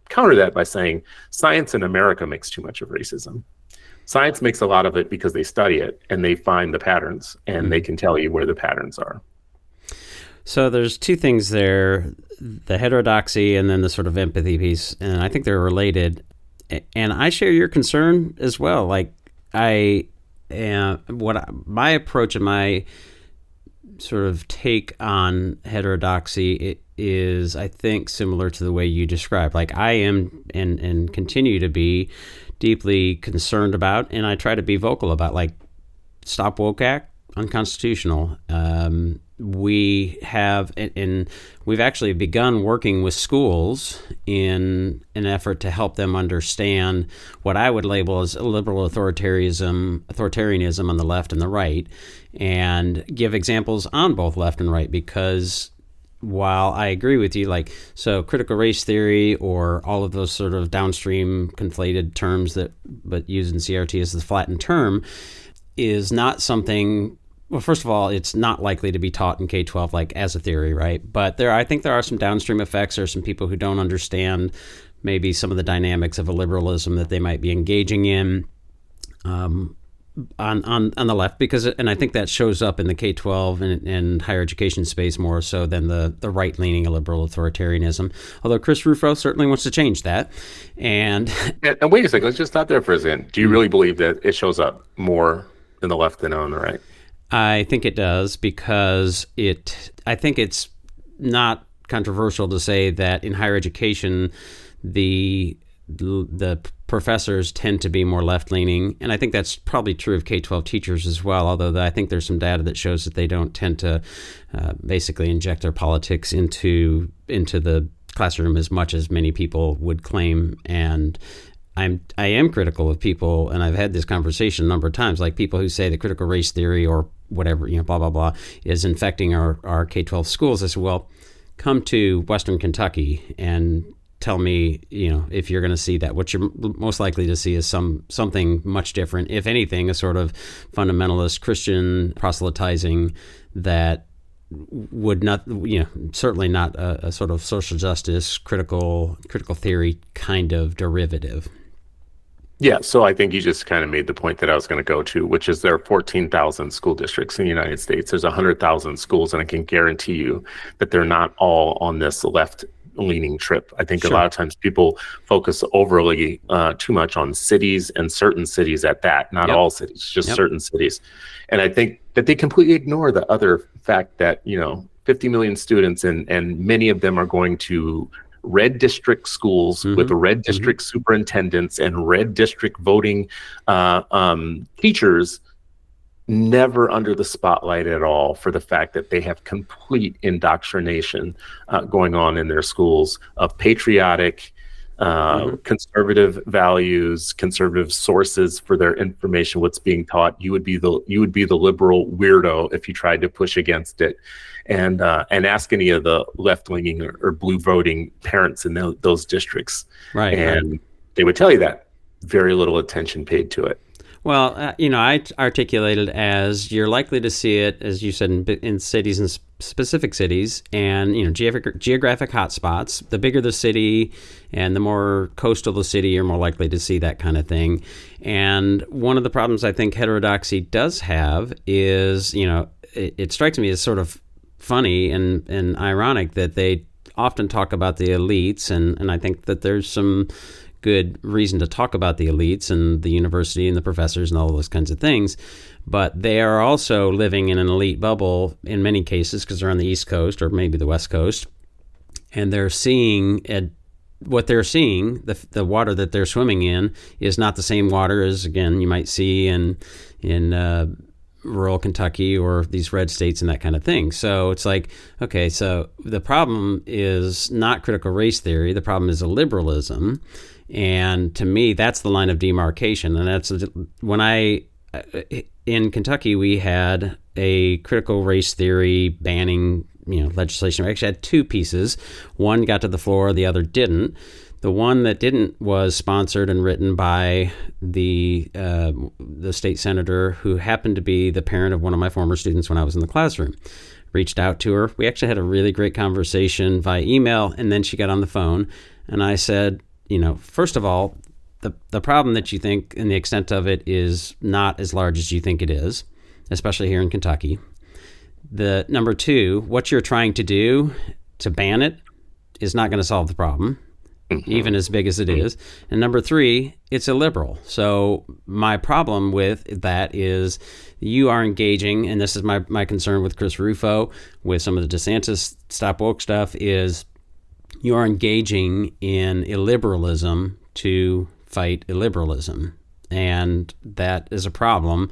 counter that by saying science in America makes too much of racism. Science makes a lot of it because they study it and they find the patterns, and they can tell you where the patterns are. So there's two things there, the heterodoxy and then the sort of empathy piece, and I think they're related. And I share your concern as well. Like my approach and my sort of take on heterodoxy is, I think, similar to the way you described. Like I am and continue to be deeply concerned about, and I try to be vocal about, like, Stop Woke Act, unconstitutional. We have, and we've actually begun working with schools in an effort to help them understand what I would label as liberal authoritarianism on the left and the right, and give examples on both left and right. Because while I agree with you, like, so critical race theory or all of those sort of downstream conflated terms but used in CRT as the flattened term is not something. Well, first of all, it's not likely to be taught in K-12 like as a theory, right? But I think there are some downstream effects. There are some people who don't understand maybe some of the dynamics of a liberalism that they might be engaging in on the left, and I think that shows up in the K-12 and higher education space more so than the right-leaning liberal authoritarianism. Although Chris Rufo certainly wants to change that. And wait a second, let's just stop there for a second. Do you really believe that it shows up more in the left than on the right? I think it does, because I think it's not controversial to say that in higher education, the professors tend to be more left-leaning, and I think that's probably true of K-12 teachers as well, although I think there's some data that shows that they don't tend to basically inject their politics into the classroom as much as many people would claim. And I am critical of people, and I've had this conversation a number of times, like people who say that critical race theory or whatever, blah, blah, blah, is infecting our K-12 schools. I said, well, come to Western Kentucky and tell me, if you're going to see that. What you're most likely to see is something much different, if anything, a sort of fundamentalist Christian proselytizing that would not, certainly not a sort of social justice, critical theory kind of derivative. Yeah, so I think you just kind of made the point that I was going to go to, which is there are 14,000 school districts in the United States. There's 100,000 schools, and I can guarantee you that they're not all on this left-leaning trip. I think a lot of times people focus overly too much on cities, and certain cities at that, not all cities, just certain cities. And I think that they completely ignore the other fact that, 50 million students, and many of them are going to red district schools with red district superintendents and red district voting teachers, never under the spotlight at all for the fact that they have complete indoctrination going on in their schools of patriotic conservative values, conservative sources for their information, what's being taught. You would be the liberal weirdo if you tried to push against it. And ask any of the left-leaning or blue voting parents in those districts. Right. And they would tell you that. Very little attention paid to it. Well, I articulated as you're likely to see it, as you said, in cities and specific cities and, geographic hotspots. The bigger the city and the more coastal the city, you're more likely to see that kind of thing. And one of the problems I think heterodoxy does have is, it strikes me as sort of funny and ironic that they often talk about the elites, and I think that there's some good reason to talk about the elites and the university and the professors and all those kinds of things, but they are also living in an elite bubble in many cases because they're on the East Coast or maybe the West Coast, and they're seeing what they're seeing, the water that they're swimming in is not the same water as, again, you might see in rural Kentucky or these red states and that kind of thing. So it's like, okay, so the problem is not critical race theory. The problem is a liberalism. And to me, that's the line of demarcation. And that's when in Kentucky, we had a critical race theory banning, legislation. We actually had two pieces. One got to the floor, the other didn't. The one that didn't was sponsored and written by the state senator who happened to be the parent of one of my former students when I was in the classroom. Reached out to her. We actually had a really great conversation via email, and then she got on the phone, and I said, first of all, the problem that you think and the extent of it is not as large as you think it is, especially here in Kentucky. The number two, what you're trying to do to ban it is not going to solve the problem, even as big as it is. And number three, it's illiberal. So my problem with that is you are engaging, and this is my concern with Chris Rufo, with some of the DeSantis Stop Woke stuff, is you are engaging in illiberalism to fight illiberalism. And that is a problem,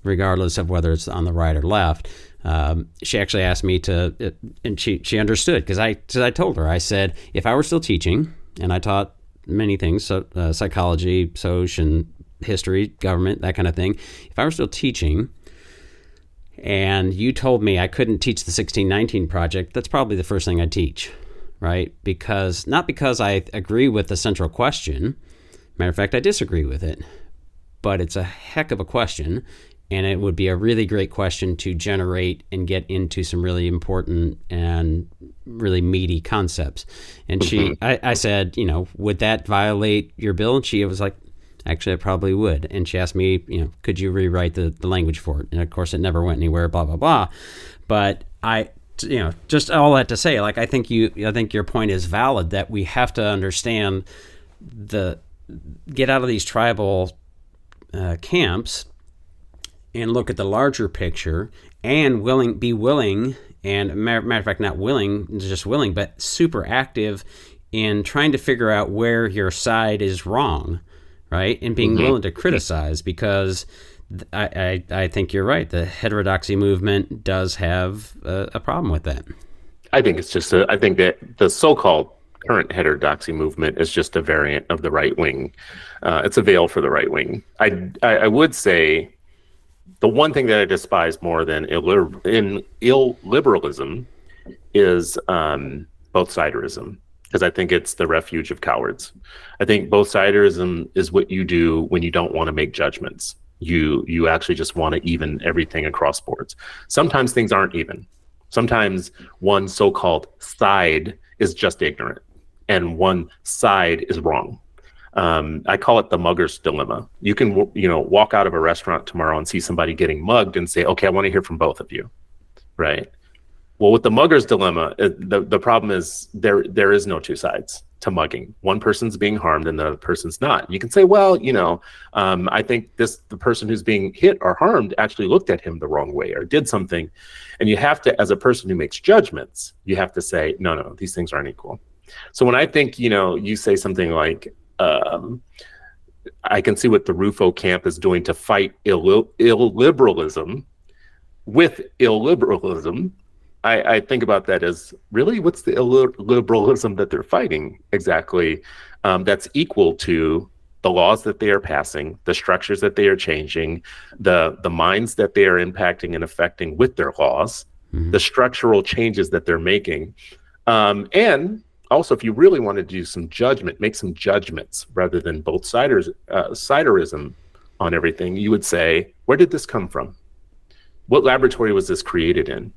regardless of whether it's on the right or left. She actually asked me to, and she understood, because I told her, I said, if I were still teaching, and I taught many things, so, psychology, social, and history, government, that kind of thing. If I were still teaching and you told me I couldn't teach the 1619 project, that's probably the first thing I'd teach, right? Not because I agree with the central question. Matter of fact, I disagree with it, but it's a heck of a question. And it would be a really great question to generate and get into some really important and really meaty concepts. And I said, would that violate your bill? And she was like, actually, I probably would. And she asked me, could you rewrite the language for it? And of course, it never went anywhere, blah, blah, blah. But just all that to say, like, I think your point is valid, that we have to understand get out of these tribal camps and look at the larger picture and be willing, and matter of fact, not willing, just willing, but super active in trying to figure out where your side is wrong, right? And being willing to criticize, because I think you're right. The heterodoxy movement does have a problem with that. I think it's just I think that the so-called current heterodoxy movement is just a variant of the right wing. It's a veil for the right wing. I would say, the one thing that I despise more than illiberalism is both-siderism, because I think it's the refuge of cowards. I think both-siderism is what you do when you don't want to make judgments. You actually just want to even everything across boards. Sometimes things aren't even. Sometimes one so-called side is just ignorant, and one side is wrong. I call it the mugger's dilemma. You can, walk out of a restaurant tomorrow and see somebody getting mugged and say, okay, I want to hear from both of you, right? Well, with the mugger's dilemma, the problem is there is no two sides to mugging. One person's being harmed and the other person's not. You can say, well, I think the person who's being hit or harmed actually looked at him the wrong way or did something. And you have to, as a person who makes judgments, you have to say, no, these things aren't equal. So when I think, you say something like, I can see what the Rufo camp is doing to fight illiberalism with illiberalism. I think about that as really what's the liberalism that they're fighting exactly, that's equal to the laws that they are passing, the structures that they are changing, the minds that they are impacting and affecting with their laws, the structural changes that they're making. And also, if you really want to do some judgment, make some judgments rather than both siderism on everything, you would say, where did this come from? What laboratory was this created in?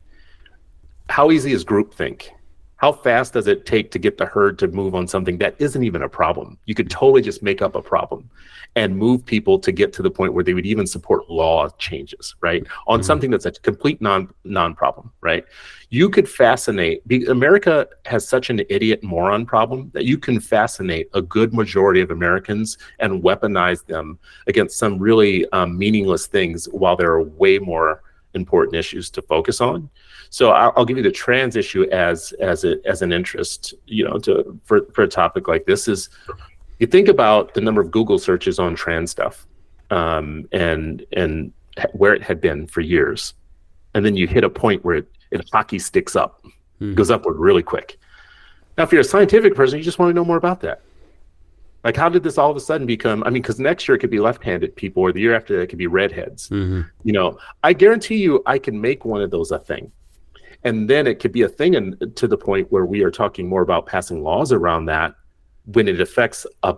How easy is groupthink? How fast does it take to get the herd to move on something that isn't even a problem? You could totally just make up a problem and move people to get to the point where they would even support law changes, right? On something that's a complete non-problem, right? You could fascinate, America has such an idiot moron problem that you can fascinate a good majority of Americans and weaponize them against some really meaningless things while there are way more important issues to focus on. So I'll give you the trans issue as an interest, for a topic like this. Is you think about the number of Google searches on trans stuff, and where it had been for years, and then you hit a point where it hockey sticks up, goes upward really quick. Now, if you're a scientific person, you just want to know more about that. Like, how did this all of a sudden become? I mean, because next year it could be left-handed people, or the year after that it could be redheads. I guarantee you, I can make one of those a thing. And then it could be a thing to the point where we are talking more about passing laws around that when it affects a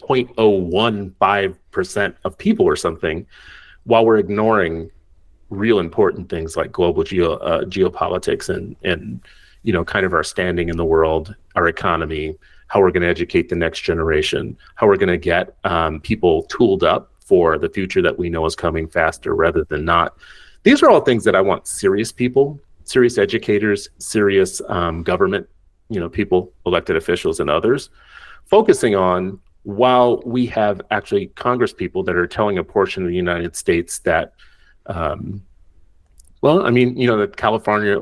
0.015% of people or something, while we're ignoring real important things like global geopolitics and kind of our standing in the world, our economy, how we're going to educate the next generation, how we're going to get people tooled up for the future that we know is coming faster rather than not. These are all things that I want serious people, serious educators, serious government, people, elected officials and others, focusing on, while we have actually Congress people that are telling a portion of the United States that, the California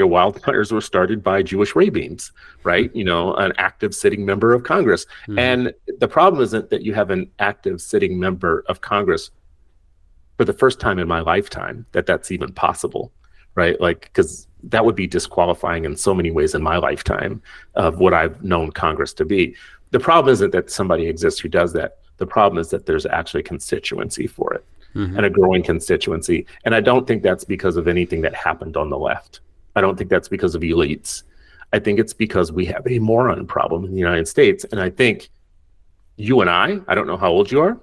wildfires were started by Jewish rabbins, right? An active sitting member of Congress. And the problem isn't that you have an active sitting member of Congress for the first time in my lifetime that's even possible. Right? Because that would be disqualifying in so many ways in my lifetime of what I've known Congress to be. The problem isn't that somebody exists who does that. The problem is that there's actually constituency for it, and a growing constituency. And I don't think that's because of anything that happened on the left. I don't think that's because of elites. I think it's because we have a moron problem in the United States. And I think you and I don't know how old you are,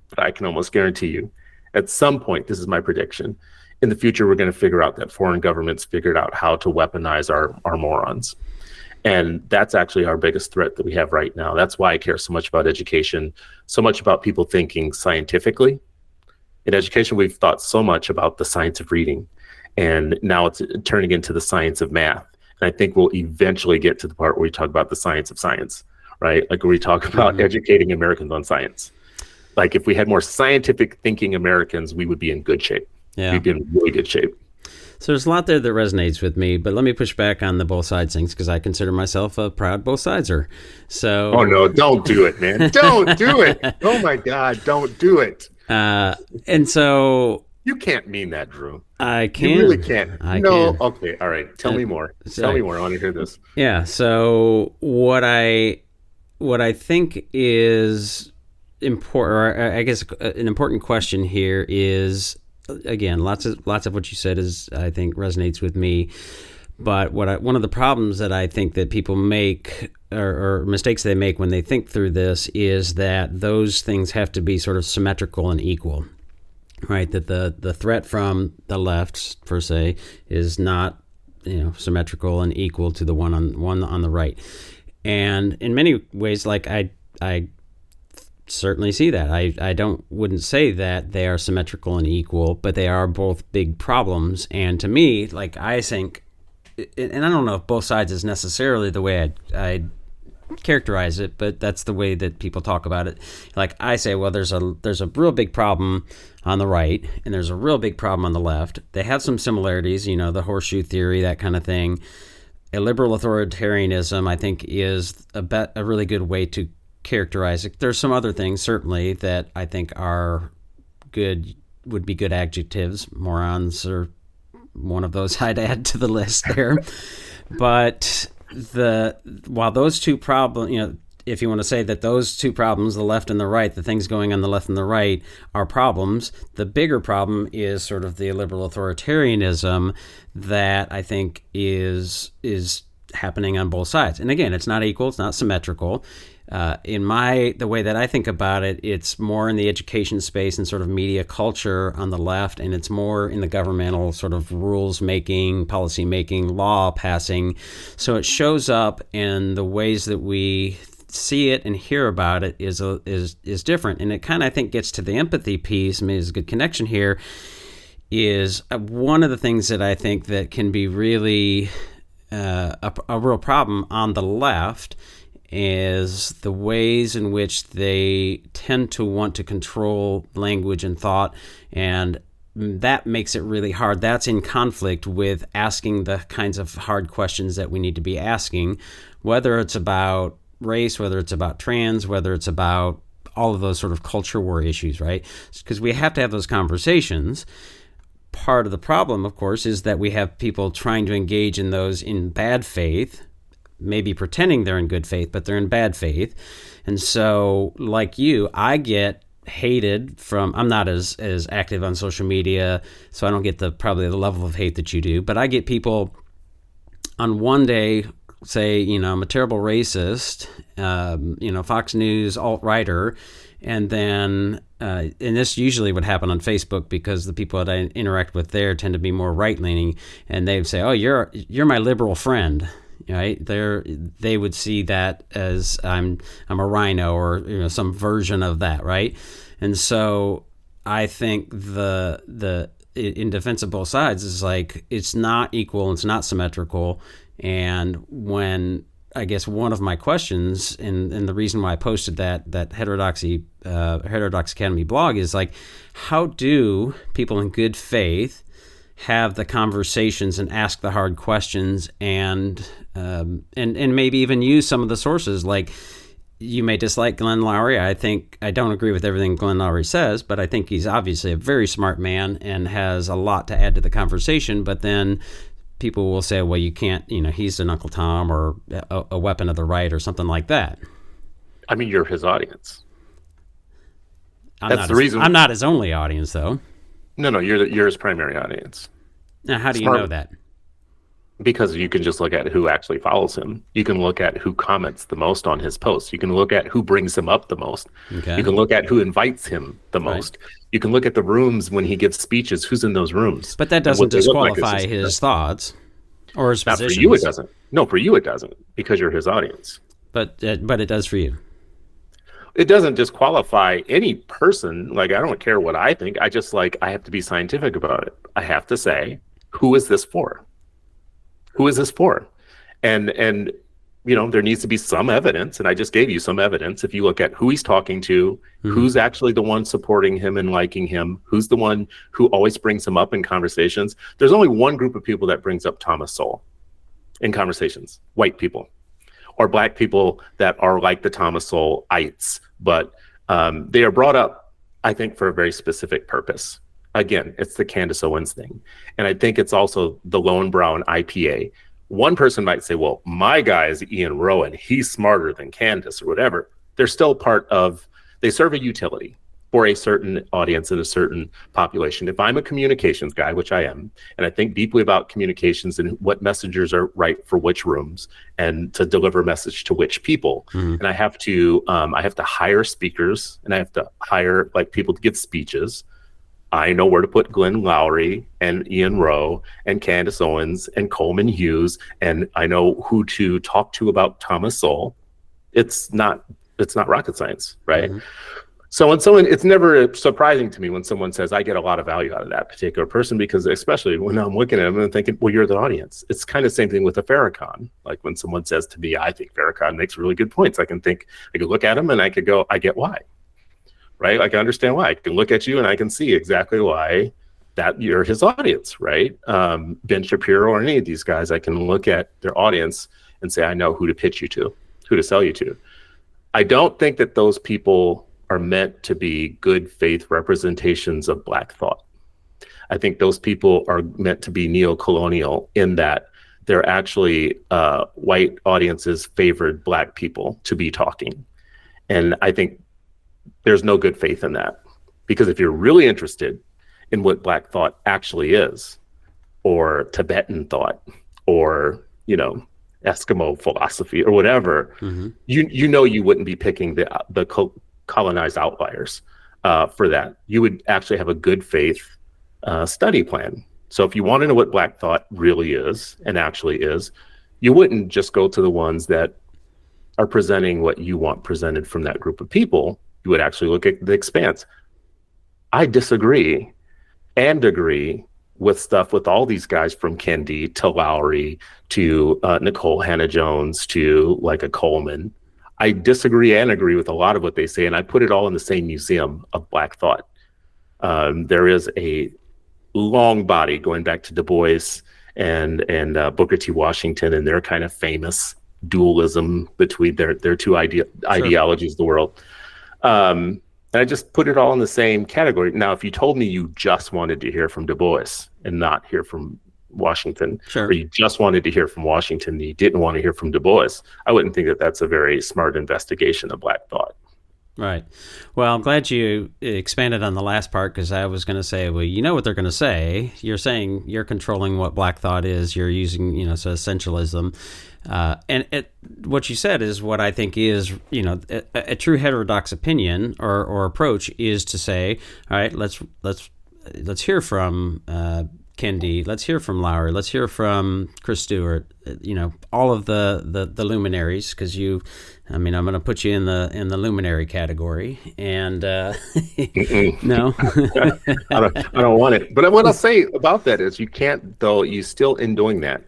but I can almost guarantee you, at some point, this is my prediction, in the future, we're going to figure out that foreign governments figured out how to weaponize our morons. And that's actually our biggest threat that we have right now. That's why I care so much about education, so much about people thinking scientifically. In education, we've thought so much about the science of reading, and now it's turning into the science of math. And I think we'll eventually get to the part where we talk about the science of science, right? Like, where we talk about educating Americans on science. Like, if we had more scientific thinking Americans, we would be in good shape. Yeah. We'd be in really good shape. So there's a lot there that resonates with me, but let me push back on the both sides things, because I consider myself a proud both sideser. So, oh no, don't do it, man! Don't do it! Oh my God, don't do it! And so you can't mean that, Drew. I can. You really can't. I no. can. Okay. All right. Tell me more. Tell me more. I want to hear this. Yeah. So what I think is important, or I guess an important question here is, again, lots of what you said is, I think, resonates with me. But one of the problems that I think that people make, or mistakes they make when they think through this, is that those things have to be sort of symmetrical and equal, right? That the threat from the left, per se, is not symmetrical and equal to the one on the right. And in many ways, like I certainly see that. I wouldn't say that they are symmetrical and equal, but they are both big problems. And to me, like, I think, and I don't know if both sides is necessarily the way I'd characterize it, but that's the way that people talk about it. Like, I say, well, there's a real big problem on the right, and there's a real big problem on the left. They have some similarities, the horseshoe theory, that kind of thing. A liberal authoritarianism, I think, is a really good way to characterize it. There's some other things, certainly, that I think are good, would be good adjectives. Morons are one of those I'd add to the list there. But while those two problems, if you want to say that those two problems, the left and the right, the things going on the left and the right are problems, the bigger problem is sort of the liberal authoritarianism that I think is happening on both sides. And again, it's not equal, it's not symmetrical. The way that I think about it, it's more in the education space and sort of media culture on the left, and it's more in the governmental sort of rules making, policy making, law passing. So it shows up in the ways that we see it and hear about it is different. And it kind of, I think, gets to the empathy piece. I mean, there's a good connection here. Is one of the things that I think that can be really a real problem on the left is the ways in which they tend to want to control language and thought, and that makes it really hard. That's in conflict with asking the kinds of hard questions that we need to be asking, whether it's about race, whether it's about trans, whether it's about all of those sort of culture war issues, right? Because we have to have those conversations. Part of the problem, of course, is that we have people trying to engage in those in bad faith, maybe pretending they're in good faith, but they're in bad faith. And so, like you, I get hated from, I'm not as active on social media, so I don't get probably the level of hate that you do, but I get people on one day say, I'm a terrible racist, Fox News alt-righter, and then, and this usually would happen on Facebook because the people that I interact with there tend to be more right-leaning, and they'd say, "Oh, you're my liberal friend," right? They would see that as I'm a rhino or some version of that, right? And so I think in defense of both sides is like it's not equal, it's not symmetrical, and when I guess one of my questions and the reason why I posted that Heterodox Academy blog is like, how do people in good faith have the conversations and ask the hard questions and maybe even use some of the sources? Like, you may dislike Glenn Loury. I don't agree with everything Glenn Loury says, but I think he's obviously a very smart man and has a lot to add to the conversation. But then people will say, well, you can't, he's an Uncle Tom or a weapon of the right or something like that. I mean, you're his audience. That's the reason. I'm not his only audience, though. No, you're his primary audience. Now, how do you know that? Because you can just look at who actually follows him. You can look at who comments the most on his posts. You can look at who brings him up the most. Okay. You can look at who invites him the most. Right. You can look at the rooms when he gives speeches, who's in those rooms. But that doesn't disqualify his thoughts or his positions. For you, it doesn't. No, for you, it doesn't, because you're his audience. But it does for you. It doesn't disqualify any person. Like, I don't care what I think. I have to be scientific about it. I have to say, who is this for? Who is this for? And there needs to be some evidence, and I just gave you some evidence. If you look at who he's talking to, who's actually the one supporting him and liking him, who's the one who always brings him up in conversations. There's only one group of people that brings up Thomas Sowell in conversations: white people or black people that are like the Thomas Sowell-ites. But they are brought up, I think, for a very specific purpose. Again, it's the Candace Owens thing. And I think it's also the Lone Brown IPA. One person might say, well, my guy is Ian Rowan. He's smarter than Candace or whatever. They're still they serve a utility for a certain audience and a certain population. If I'm a communications guy, which I am, and I think deeply about communications and what messengers are right for which rooms and to deliver a message to which people, and I have to hire speakers and I have to hire people to give speeches. I know where to put Glenn Loury and Ian Rowe and Candace Owens and Coleman Hughes, and I know who to talk to about Thomas Sowell. It's not rocket science, right? So it's never surprising to me when someone says I get a lot of value out of that particular person, because especially when I'm looking at them and thinking, well, you're the audience. It's kind of the same thing with a Farrakhan. Like when someone says to me, I think Farrakhan makes really good points. I could look at him and I could go, I get why. Right? Like, I understand why. I can look at you and I can see exactly why that you're his audience, right? Ben Shapiro or any of these guys, I can look at their audience and say, I know who to pitch you to, who to sell you to. I don't think that those people are meant to be good faith representations of Black thought. I think those people are meant to be neo-colonial in that they're actually white audiences favored Black people to be talking. And I think there's no good faith in that, because if you're really interested in what Black thought actually is, or Tibetan thought, or, Eskimo philosophy or whatever, you wouldn't be picking the colonized outliers for that. You would actually have a good faith study plan. So if you want to know what Black thought really is and actually is, you wouldn't just go to the ones that are presenting what you want presented from that group of people. You would actually look at the expanse. I disagree and agree with stuff with all these guys, from Kendi to Lowry to Nicole Hannah-Jones to like a Coleman. I disagree and agree with a lot of what they say, and I put it all in the same museum of Black thought. There is a long body going back to Du Bois and Booker T. Washington and their kind of famous dualism between their two ideologies of the world. And I just put it all in the same category. Now, if you told me you just wanted to hear from Du Bois and not hear from Washington, or you just wanted to hear from Washington and you didn't want to hear from Du Bois, I wouldn't think that that's a very smart investigation of Black thought. Right. Well, I'm glad you expanded on the last part, because I was going to say, well, you know what they're going to say. You're saying you're controlling what Black thought is. You're using, so essentialism. And what you said is what I think is, a true heterodox opinion or approach is to say, all right, let's hear from Kendi, let's hear from Lowry, let's hear from Chris Stewart, all of the luminaries, because I'm going to put you in the luminary category, and no, I don't want it. But what I'll say about that is, you can't, though, you still, in doing that,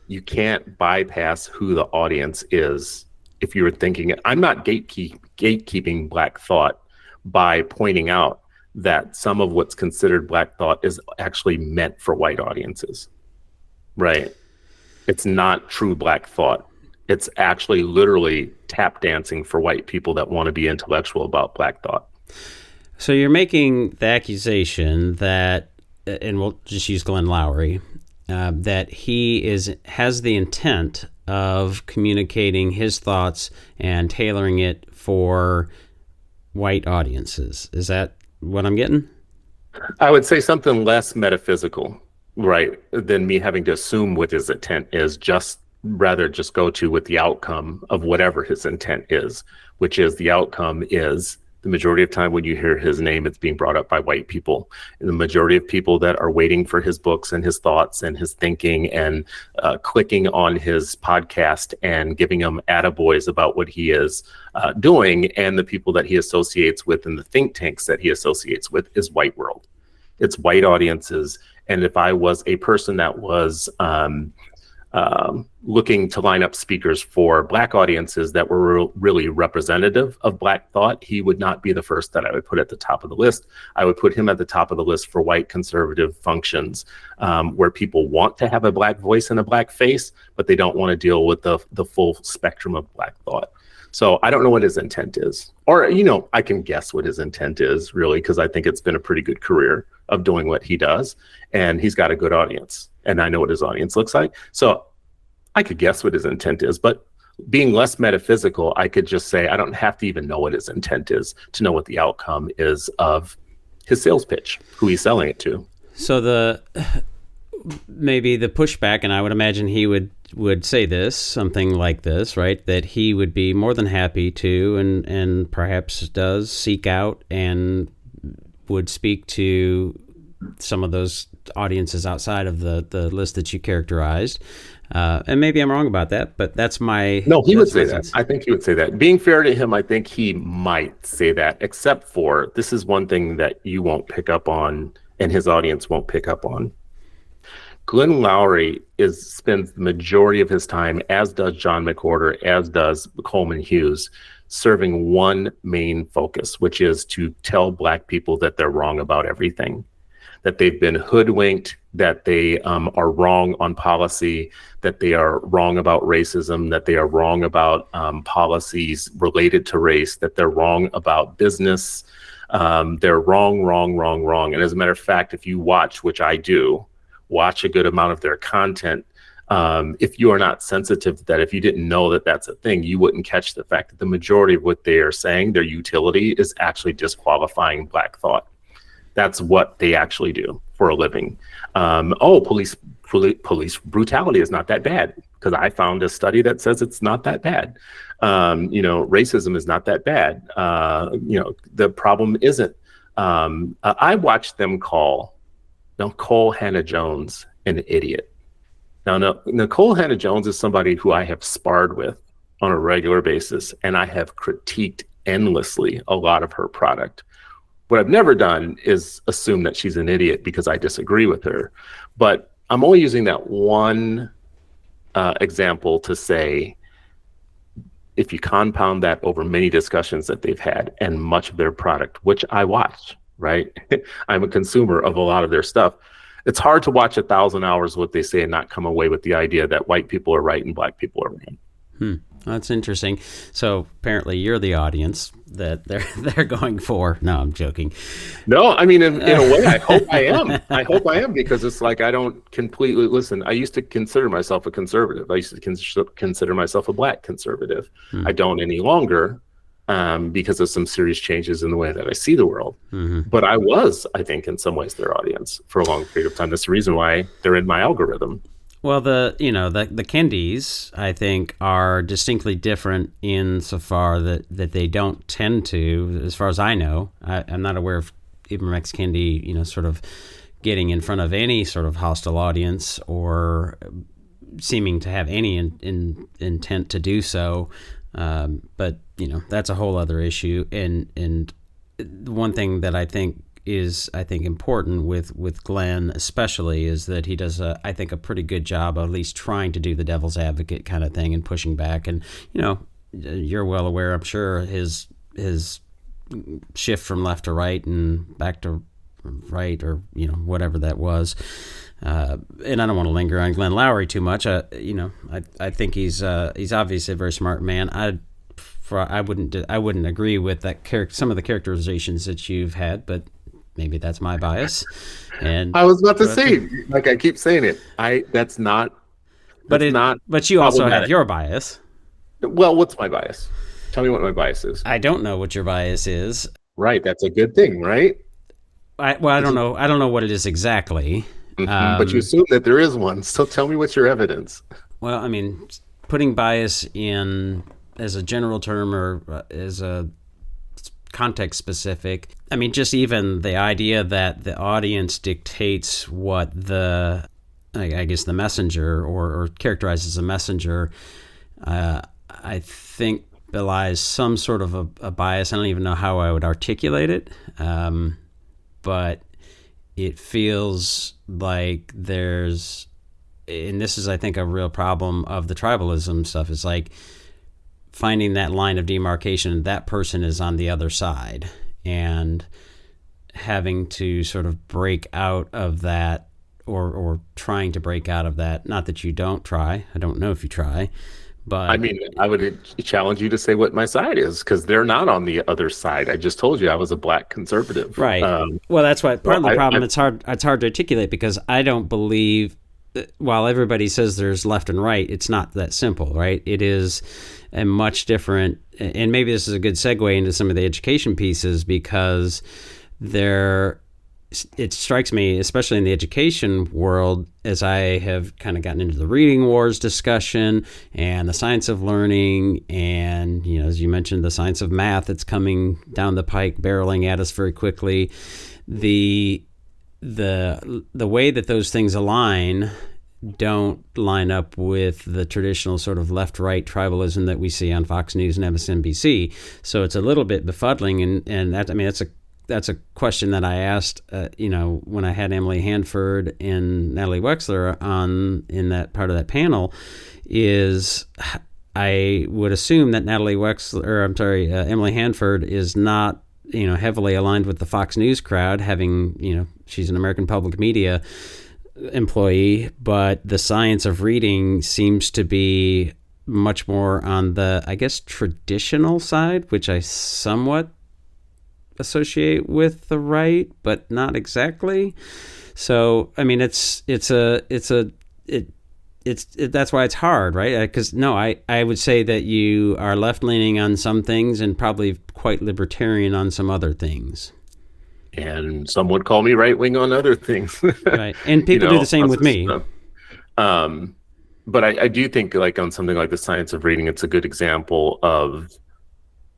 you can't bypass who the audience is. If you were thinking, I'm not gatekeeping Black thought by pointing out that some of what's considered Black thought is actually meant for white audiences, right? It's not true Black thought. It's actually literally tap dancing for white people that want to be intellectual about Black thought. So you're making the accusation that, and we'll just use Glenn Lowry, that he has the intent of communicating his thoughts and tailoring it for white audiences. Is that what I'm getting? I would say something less metaphysical, right, than me having to assume what his intent is. Rather just go to what the outcome of whatever his intent is, which is the outcome is, the majority of time when you hear his name, it's being brought up by white people. And the majority of people that are waiting for his books and his thoughts and his thinking and clicking on his podcast and giving him attaboys about what he is doing, and the people that he associates with and the think tanks that he associates with, is white world. It's white audiences. And if I was a person that was looking to line up speakers for Black audiences that were really representative of Black thought, he would not be the first that I would put at the top of the list. I would put him at the top of the list for white conservative functions, where people want to have a Black voice and a Black face, but they don't want to deal with the full spectrum of Black thought. So I don't know what his intent is, or, I can guess what his intent is, really, because I think it's been a pretty good career of doing what he does, and he's got a good audience, and I know what his audience looks like. So I could guess what his intent is, but being less metaphysical, I could just say, I don't have to even know what his intent is to know what the outcome is of his sales pitch, who he's selling it to. So maybe the pushback, and I would imagine he would say this, something like this, right? That he would be more than happy to, and perhaps does, seek out and would speak to some of those audiences outside of the list that you characterized. And maybe I'm wrong about that, but that's my... No, he would say that. I think he would say that. Being fair to him, I think he might say that, except for, this is one thing that you won't pick up on and his audience won't pick up on. Glenn Lowry spends the majority of his time, as does John McWhorter, as does Coleman Hughes, serving one main focus, which is to tell Black people that they're wrong about everything, that they've been hoodwinked, that they are wrong on policy, that they are wrong about racism, that they are wrong about policies related to race, that they're wrong about business, They're wrong, wrong, wrong, wrong. And as a matter of fact, if you watch, which I do, watch a good amount of their content, if you are not sensitive to that, if you didn't know that that's a thing, you wouldn't catch the fact that the majority of what they are saying, their utility is actually disqualifying Black thought. That's what they actually do for a living. Police brutality is not that bad, because I found a study that says it's not that bad. Racism is not that bad. The problem isn't. I watched them call Nicole Hannah-Jones an idiot. Now, Nicole Hannah-Jones is somebody who I have sparred with on a regular basis, and I have critiqued endlessly a lot of her product. What I've never done is assume that she's an idiot because I disagree with her. But I'm only using that one example to say, if you compound that over many discussions that they've had and much of their product, which I watch, right? I'm a consumer of a lot of their stuff. It's hard to watch 1,000 hours of what they say and not come away with the idea that white people are right and Black people are wrong. That's interesting. So apparently you're the audience that they're going for. No, I'm joking. No, I mean, in a way, I hope I am. I hope I am, because it's like, I don't completely listen. I used to consider myself a conservative. I used to consider myself a Black conservative. I don't any longer, because of some serious changes in the way that I see the world. But I was, I think, in some ways their audience for a long period of time. That's the reason why they're in my algorithm. Well, the Kendies, I think, are distinctly different insofar that they don't tend to, as far as I know. I'm not aware of Ibram X. Kendi, sort of getting in front of any sort of hostile audience or seeming to have any intent to do so. But that's a whole other issue. And one thing that I think is important with Glenn especially is that he does a pretty good job of at least trying to do the devil's advocate kind of thing and pushing back. And you're well aware, I'm sure, his shift from left to right and back to right, or whatever that was. And I don't want to linger on Glenn Lowry too much. I think he's obviously a very smart man. I wouldn't agree with that some of the characterizations that you've had, but maybe that's my bias. And I was about to say, like I keep saying it, that's not. But you also have your bias. Well, what's my bias? Tell me what my bias is. I don't know what your bias is. Right, that's a good thing, right? I don't know. I don't know what it is exactly. But you assume that there is one. So tell me what's your evidence. Well, I mean, putting bias in as a general term or as a context specific. I mean, just even the idea that the audience dictates what the messenger or characterizes a messenger, I think belies some sort of a bias. I don't even know how I would articulate it, but it feels like there's, and this is, I think, a real problem of the tribalism stuff, is like finding that line of demarcation, that person is on the other side, and having to sort of break out of that, or trying to break out of that. Not that you don't try. I don't know if you try, but I mean, I would challenge you to say what my side is, because they're not on the other side. I just told you I was a Black conservative. Right. Well, that's why part of the problem. It's hard to articulate, because I don't believe, while everybody says there's left and right, it's not that simple, right? It is a much different, and maybe this is a good segue into some of the education pieces, because it strikes me, especially in the education world, as I have kind of gotten into the reading wars discussion and the science of learning, and as you mentioned, the science of math that's coming down the pike, barreling at us very quickly. The way that those things don't line up with the traditional sort of left-right tribalism that we see on Fox News and MSNBC. So it's a little bit befuddling, and that's a question that I asked, when I had Emily Hanford and Natalie Wexler in that part of that panel, is I would assume that Emily Hanford is not, heavily aligned with the Fox News crowd, having, she's an American Public Media employee, but the science of reading seems to be much more on the, I guess, traditional side, which I somewhat associate with the right, but not exactly. So, I mean, that's why it's hard, right? Because I would say that you are left-leaning on some things and probably quite libertarian on some other things. And some would call me right-wing on other things. Right. And people do the same with me. But I do think, like, on something like the science of reading, it's a good example of,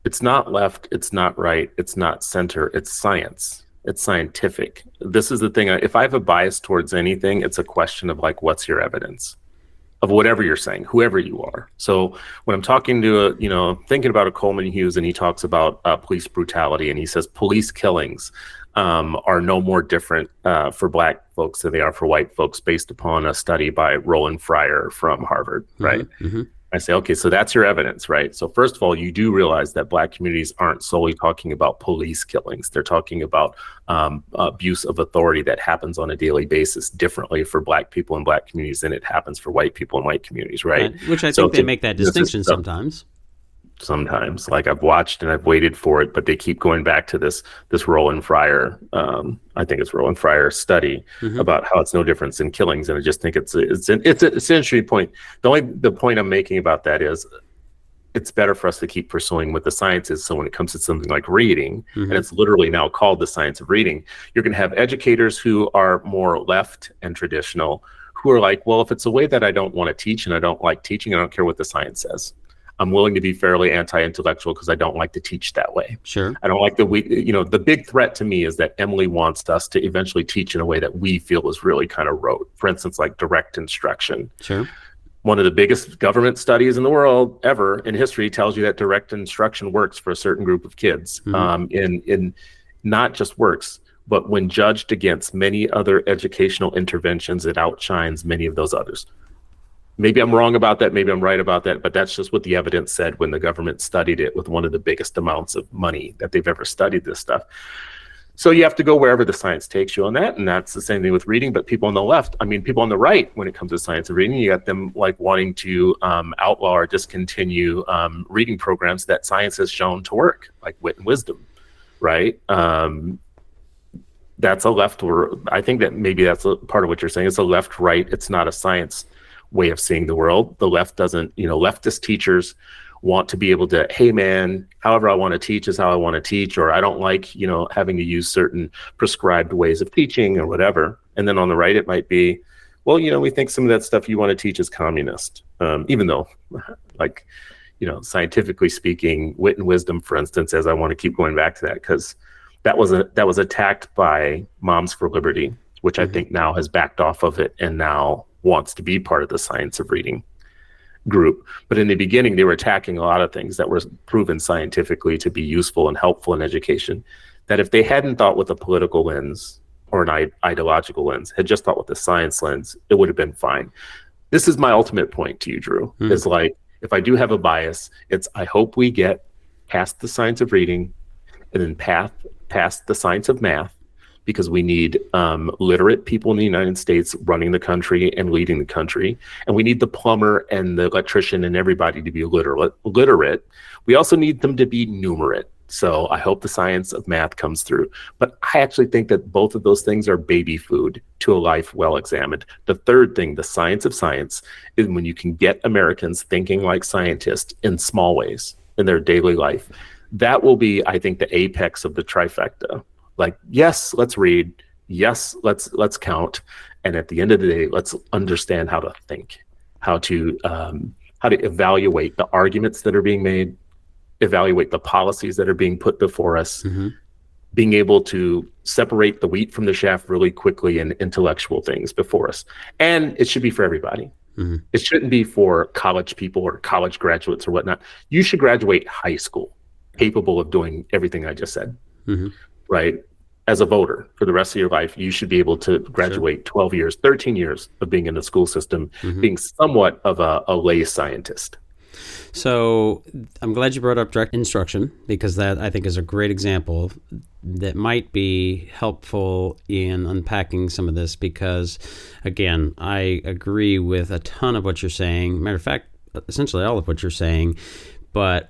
it's not left, it's not right, it's not center, it's science. It's scientific. This is the thing. If I have a bias towards anything, it's a question of, like, what's your evidence of whatever you're saying, whoever you are. So when I'm talking to thinking about a Coleman Hughes, and he talks about police brutality, and he says police killings are no more different for Black folks than they are for white folks, based upon a study by Roland Fryer from Harvard, right? Mm-hmm. I say, okay, so that's your evidence, right? So first of all, you do realize that Black communities aren't solely talking about police killings. They're talking about abuse of authority that happens on a daily basis differently for Black people in Black communities than it happens for white people in white communities, right? Which I think they make that distinction sometimes. Sometimes, like, I've watched and I've waited for it, but they keep going back to this Roland Fryer, I think it's Roland Fryer study about how it's no difference in killings, and I just think it's an interesting point. The point I'm making about that is, it's better for us to keep pursuing what the science is. So when it comes to something like reading, and it's literally now called the science of reading, you're going to have educators who are more left and traditional, who are like, well, if it's a way that I don't want to teach and I don't like teaching, I don't care what the science says. I'm willing to be fairly anti-intellectual because I don't like to teach that way. Sure. I don't like the big threat to me is that Emily wants us to eventually teach in a way that we feel is really kind of rote. For instance, like direct instruction. Sure. One of the biggest government studies in the world ever in history tells you that direct instruction works for a certain group of kids. In not just works, but when judged against many other educational interventions, it outshines many of those others. Maybe I'm wrong about that. Maybe I'm right about that. But that's just what the evidence said when the government studied it with one of the biggest amounts of money that they've ever studied this stuff. So you have to go wherever the science takes you on that. And that's the same thing with reading. But people on the left, people on the right, when it comes to science of reading, you got them like wanting to outlaw or discontinue reading programs that science has shown to work, like Wit and Wisdom, right? That's a left, or I think that maybe that's a part of what you're saying. It's a left-right. It's not a science way of seeing the world. The left doesn't, leftist teachers want to be able to, hey man, however I want to teach is how I want to teach, or I don't like, having to use certain prescribed ways of teaching or whatever. And then on the right, it might be, well, we think some of that stuff you want to teach is communist. Even though, like, scientifically speaking, Wit and Wisdom, for instance, as I want to keep going back to that, because that was attacked by Moms for Liberty, which I think now has backed off of it and now wants to be part of the science of reading group. But in the beginning, they were attacking a lot of things that were proven scientifically to be useful and helpful in education, that if they hadn't thought with a political lens or an ideological lens, had just thought with the science lens, it would have been fine. This is my ultimate point to you, Drew, is like, if I do have a bias, it's I hope we get past the science of reading and then past the science of math, because we need literate people in the United States running the country and leading the country. And we need the plumber and the electrician and everybody to be literate. We also need them to be numerate. So I hope the science of math comes through. But I actually think that both of those things are baby food to a life well examined. The third thing, the science of science, is when you can get Americans thinking like scientists in small ways in their daily life. That will be, I think, the apex of the trifecta. Like, yes, let's read. Yes, let's count. And at the end of the day, let's understand how to think, how to evaluate the arguments that are being made, evaluate the policies that are being put before us, being able to separate the wheat from the chaff really quickly in intellectual things before us. And it should be for everybody. It shouldn't be for college people or college graduates or whatnot. You should graduate high school capable of doing everything I just said, right? As a voter for the rest of your life, you should be able to graduate 12 years, 13 years of being in the school system, being somewhat of a lay scientist. So I'm glad you brought up direct instruction, because that I think is a great example that might be helpful in unpacking some of this, because again, I agree with a ton of what you're saying. Matter of fact, essentially all of what you're saying, but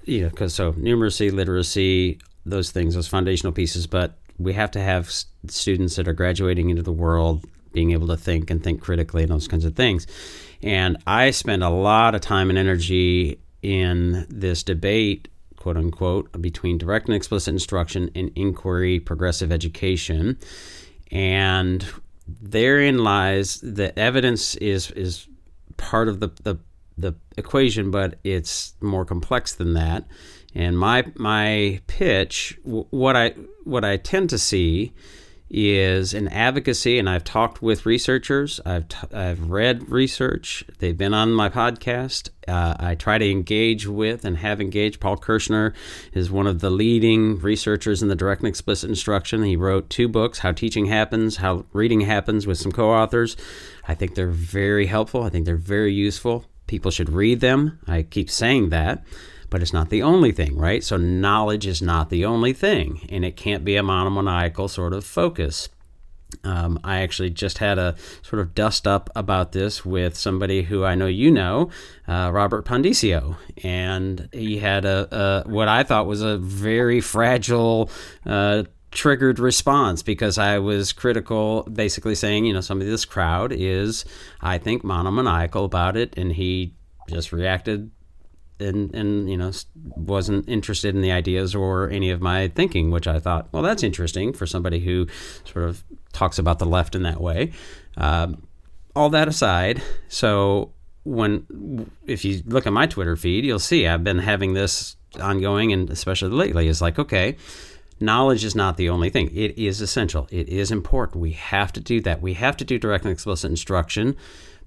because so numeracy, literacy, those things, those foundational pieces, but we have to have students that are graduating into the world being able to think and think critically and those kinds of things. And I spend a lot of time and energy in this debate, quote unquote, between direct and explicit instruction and inquiry progressive education. And therein lies the evidence is part of the equation, but it's more complex than that. And my pitch, what I tend to see is an advocacy, and I've talked with researchers. I've read research. They've been on my podcast. I try to engage with and have engaged. Paul Kirshner is one of the leading researchers in the direct and explicit instruction. He wrote 2 books, How Teaching Happens, How Reading Happens, with some co-authors. I think they're very helpful. I think they're very useful. People should read them. I keep saying that. But it's not the only thing, right? So knowledge is not the only thing, and it can't be a monomaniacal sort of focus. I actually just had a sort of dust up about this with somebody who I know you know, Robert Pondicio, and he had a what I thought was a very fragile triggered response, because I was critical, basically saying, some of this crowd is, I think, monomaniacal about it, and he just reacted and wasn't interested in the ideas or any of my thinking, which I thought, well, that's interesting for somebody who sort of talks about the left in that way. All that aside, so if you look at my Twitter feed, you'll see I've been having this ongoing, and especially lately, is like, okay, knowledge is not the only thing. It is essential. It is important. We have to do that. We have to do direct and explicit instruction,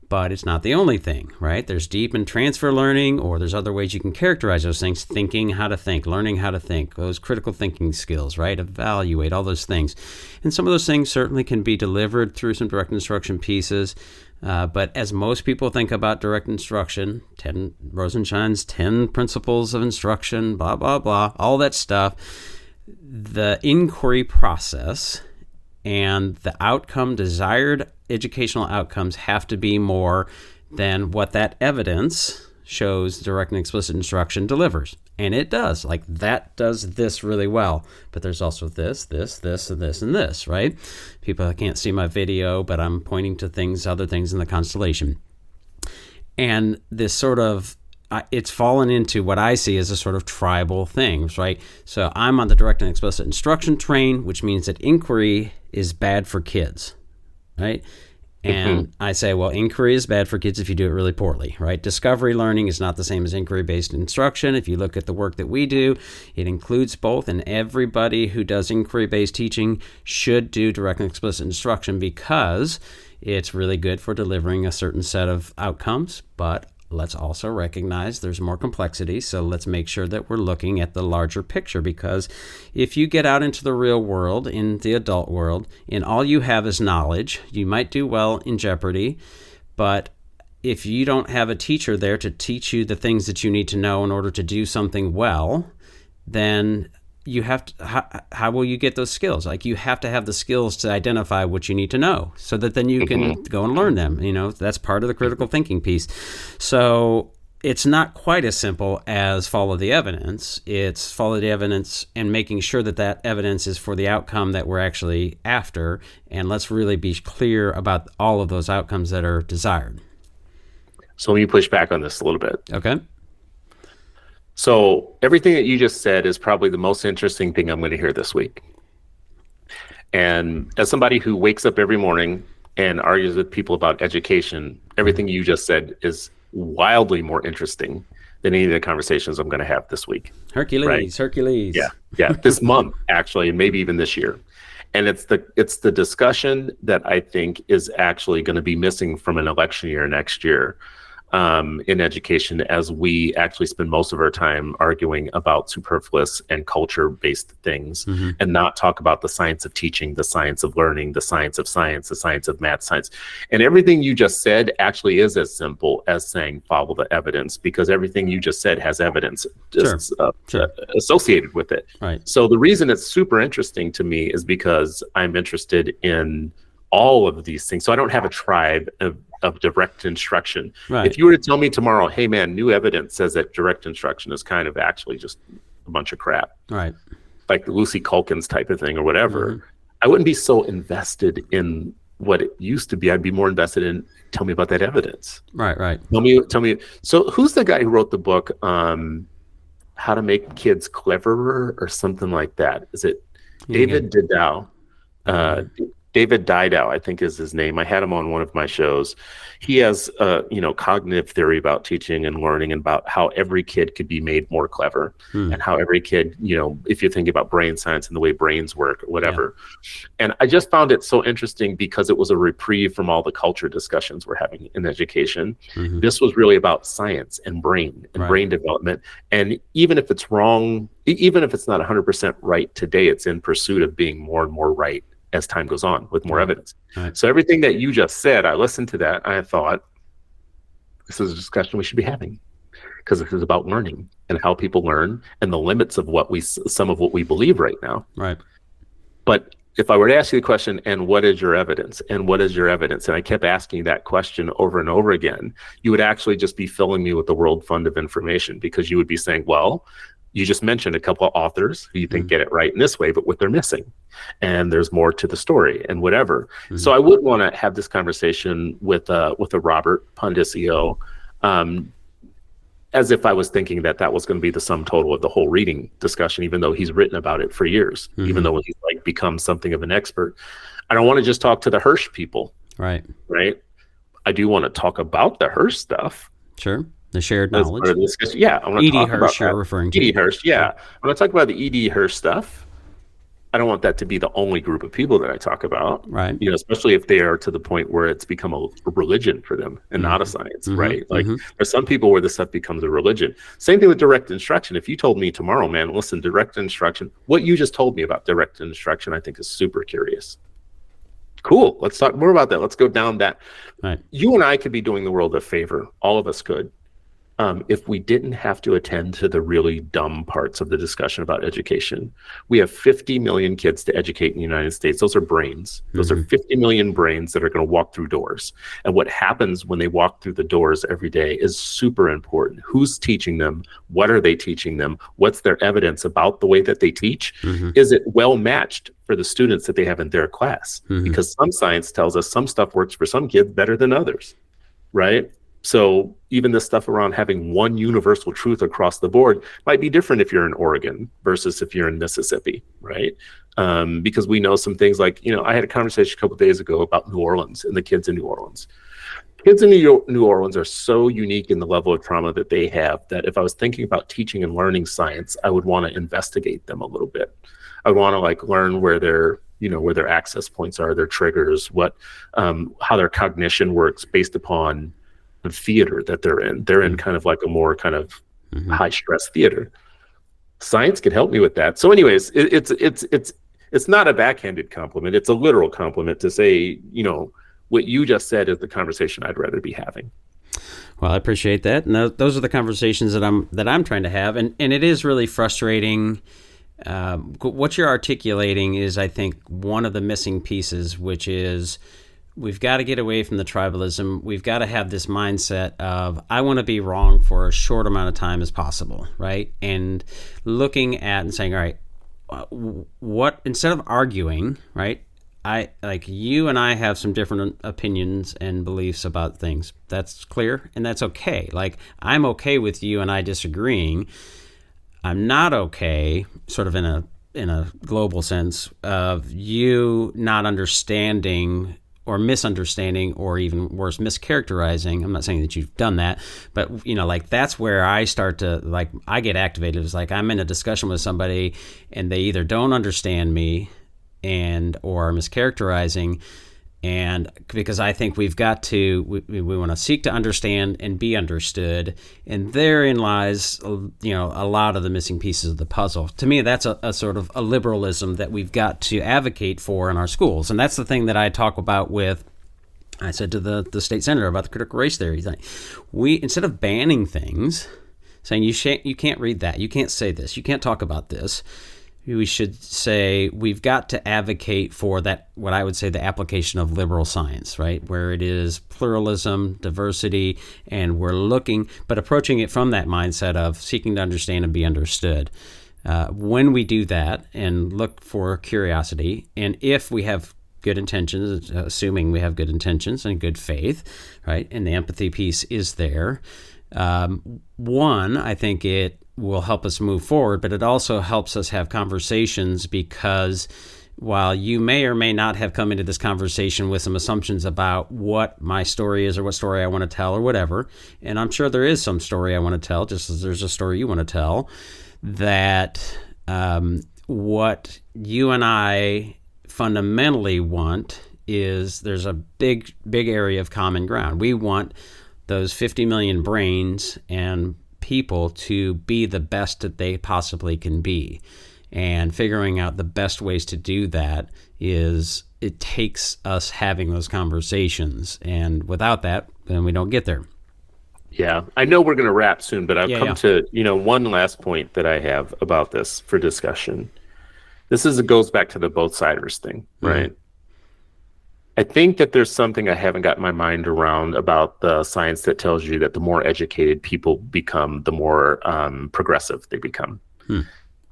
but it's not the only thing, right? There's deep and transfer learning, or there's other ways you can characterize those things: thinking how to think, learning how to think, those critical thinking skills, right? Evaluate, all those things. And some of those things certainly can be delivered through some direct instruction pieces. But as most people think about direct instruction, Rosenshine's 10 principles of instruction, blah, blah, blah, all that stuff, the inquiry process and the outcome, desired educational outcomes, have to be more than what that evidence shows direct and explicit instruction delivers. And it does. Like, that does this really well. But there's also this, and this, right? People can't see my video, but I'm pointing to other things in the constellation. And this sort of, it's fallen into what I see as a sort of tribal things, right? So I'm on the direct and explicit instruction train, which means that inquiry is bad for kids, right? And I say, well, inquiry is bad for kids if you do it really poorly, right? Discovery learning is not the same as inquiry-based instruction. If you look at the work that we do, it includes both, and everybody who does inquiry-based teaching should do direct and explicit instruction, because it's really good for delivering a certain set of outcomes. But let's also recognize there's more complexity, so let's make sure that we're looking at the larger picture, because if you get out into the real world, in the adult world, and all you have is knowledge, you might do well in Jeopardy, but if you don't have a teacher there to teach you the things that you need to know in order to do something well, then you have to, how will you get those skills? Like, you have to have the skills to identify what you need to know, so that then you can go and learn them. That's part of the critical thinking piece. So it's not quite as simple as follow the evidence. It's follow the evidence and making sure that that evidence is for the outcome that we're actually after. And let's really be clear about all of those outcomes that are desired. So let me push back on this a little bit. Okay. So everything that you just said is probably the most interesting thing I'm going to hear this week. And as somebody who wakes up every morning and argues with people about education, everything you just said is wildly more interesting than any of the conversations I'm going to have this week. Hercules. Yeah. This month, actually, and maybe even this year. And it's the discussion that I think is actually going to be missing from an election year next year. In education, as we actually spend most of our time arguing about superfluous and culture-based things, and not talk about the science of teaching, the science of learning, the science of science, the science of math science. And everything you just said actually is as simple as saying follow the evidence, because everything you just said has evidence associated with it. Right. So the reason it's super interesting to me is because I'm interested in all of these things. So I don't have a tribe of direct instruction. Right. If you were to tell me tomorrow, hey man, new evidence says that direct instruction is kind of actually just a bunch of crap. Right. like Lucy Culkin's type of thing or whatever, I wouldn't be so invested in what it used to be. I'd be more invested in, tell me about that evidence. Right. Tell me. So who's the guy who wrote the book, How to Make Kids Cleverer or something like that? Is it David Didow? David Didow, I think is his name. I had him on one of my shows. He has, cognitive theory about teaching and learning and about how every kid could be made more clever and how every kid, if you're thinking about brain science and the way brains work or whatever. Yeah. And I just found it so interesting because it was a reprieve from all the culture discussions we're having in education. This was really about science and brain and brain development. And even if it's wrong, even if it's not 100% right today, it's in pursuit of being more and more right as time goes on with more evidence. Right. So everything that you just said, I listened to that. I thought, this is a discussion we should be having because this is about learning and how people learn and the limits of some of what we believe right now. Right. But if I were to ask you the question, and what is your evidence? And what is your evidence? And I kept asking that question over and over again, you would actually just be filling me with the world fund of information because you would be saying, well, you just mentioned a couple of authors who you think get it right in this way, but what they're missing. And there's more to the story and whatever. So I would want to have this conversation with a Robert Pondisio, as if I was thinking that was going to be the sum total of the whole reading discussion, even though he's written about it for years, even though he's become something of an expert. I don't want to just talk to the Hirsch people. Right. I do want to talk about the Hirsch stuff. Sure. The shared knowledge. Yeah, I want to talk Hirsch about you're referring to. E.D. Hirsch, yeah. I want to talk about the E.D. Hirsch stuff. I don't want that to be the only group of people that I talk about. Right. Especially if they are to the point where it's become a religion for them and not a science, right? There's some people where this stuff becomes a religion. Same thing with direct instruction. If you told me tomorrow, man, listen, direct instruction, what you just told me about direct instruction, I think is super curious. Cool. Let's talk more about that. Let's go down that. Right. You and I could be doing the world a favor. All of us could. If we didn't have to attend to the really dumb parts of the discussion about education. We have 50 million kids to educate in the United States. Those are brains. Those are 50 million brains that are going to walk through doors. And what happens when they walk through the doors every day is super important. Who's teaching them? What are they teaching them? What's their evidence about the way that they teach? Is it well matched for the students that they have in their class? Because some science tells us some stuff works for some kids better than others, right? So even this stuff around having one universal truth across the board might be different if you're in Oregon versus if you're in Mississippi, right? Because we know some things like, I had a conversation a couple of days ago about New Orleans and the kids in New Orleans. Kids in New Orleans are so unique in the level of trauma that they have that if I was thinking about teaching and learning science, I would want to investigate them a little bit. I would want to learn where their access points are, their triggers, how their cognition works based upon the theater that they're in. They're in kind of like a more kind of high stress theater. Science can help me with that. So anyways, it's not a backhanded compliment. It's a literal compliment to say, what you just said is the conversation I'd rather be having. Well, I appreciate that. And those are the conversations that I'm trying to have. And it is really frustrating. What you're articulating is, I think, one of the missing pieces, which is we've got to get away from the tribalism. We've got to have this mindset of, I want to be wrong for a short amount of time as possible, right? And looking at and saying, all right, instead of arguing, right? You and I have some different opinions and beliefs about things. That's clear, and that's okay. I'm okay with you and I disagreeing. I'm not okay, sort of in a global sense, of you not understanding or misunderstanding, or even worse, mischaracterizing. I'm not saying that you've done that, but that's where I start to I get activated. It's I'm in a discussion with somebody and they either don't understand me or are mischaracterizing, and because I think we've got to, we want to seek to understand and be understood, and therein lies a lot of the missing pieces of the puzzle. To me, that's a sort of a liberalism that we've got to advocate for in our schools, and that's the thing that I talk about with. I said to the state senator about the critical race theory thing. We, instead of banning things, saying you can't read that, you can't say this, you can't talk about this, we should say we've got to advocate for that, what I would say the application of liberal science, right? Where it is pluralism, diversity, and we're approaching it from that mindset of seeking to understand and be understood. When we do that and look for curiosity, and if we have good intentions, assuming we have good intentions and good faith, right, and the empathy piece is there, one, I think it will help us move forward, but it also helps us have conversations, because while you may or may not have come into this conversation with some assumptions about what my story is or what story I want to tell or whatever, and I'm sure there is some story I want to tell, just as there's a story you want to tell, that what you and I fundamentally want is there's a big area of common ground. We want those 50 million brains and people to be the best that they possibly can be. And figuring out the best ways to do that is, it takes us having those conversations. And without that, then we don't get there. Yeah, I know we're going to wrap soon, but I've come to, one last point that I have about this for discussion. It goes back to the both siders thing, right? Mm-hmm. I think that there's something I haven't got my mind around about the science that tells you that the more educated people become, the more progressive they become.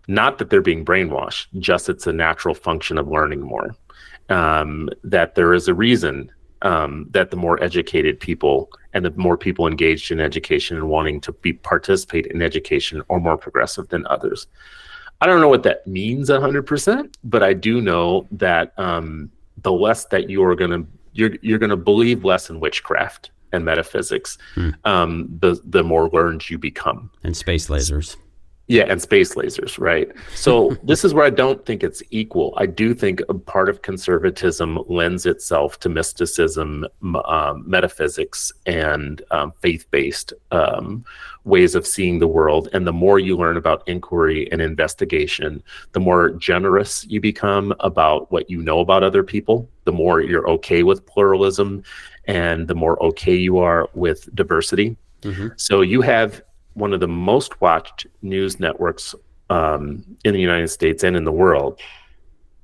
Not that they're being brainwashed, just it's a natural function of learning more. That there is a reason that the more educated people and the more people engaged in education and wanting to participate in education are more progressive than others. I don't know what that means 100%, but I do know that the less that you're gonna believe less in witchcraft and metaphysics, the more learned you become. And space lasers. Yeah, and space lasers, right? So this is where I don't think it's equal. I do think a part of conservatism lends itself to mysticism, metaphysics, and faith-based ways of seeing the world. And the more you learn about inquiry and investigation, the more generous you become about what you know about other people, the more you're okay with pluralism, and the more okay you are with diversity. Mm-hmm. So you have one of the most watched news networks in the United States and in the world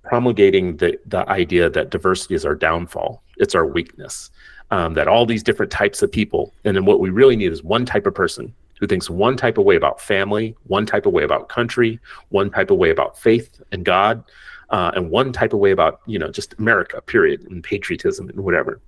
promulgating the idea that diversity is our downfall. It's our weakness. That all these different types of people, and then what we really need is one type of person who thinks one type of way about family, one type of way about country, one type of way about faith and God, and one type of way about, just America, period, and patriotism and whatever.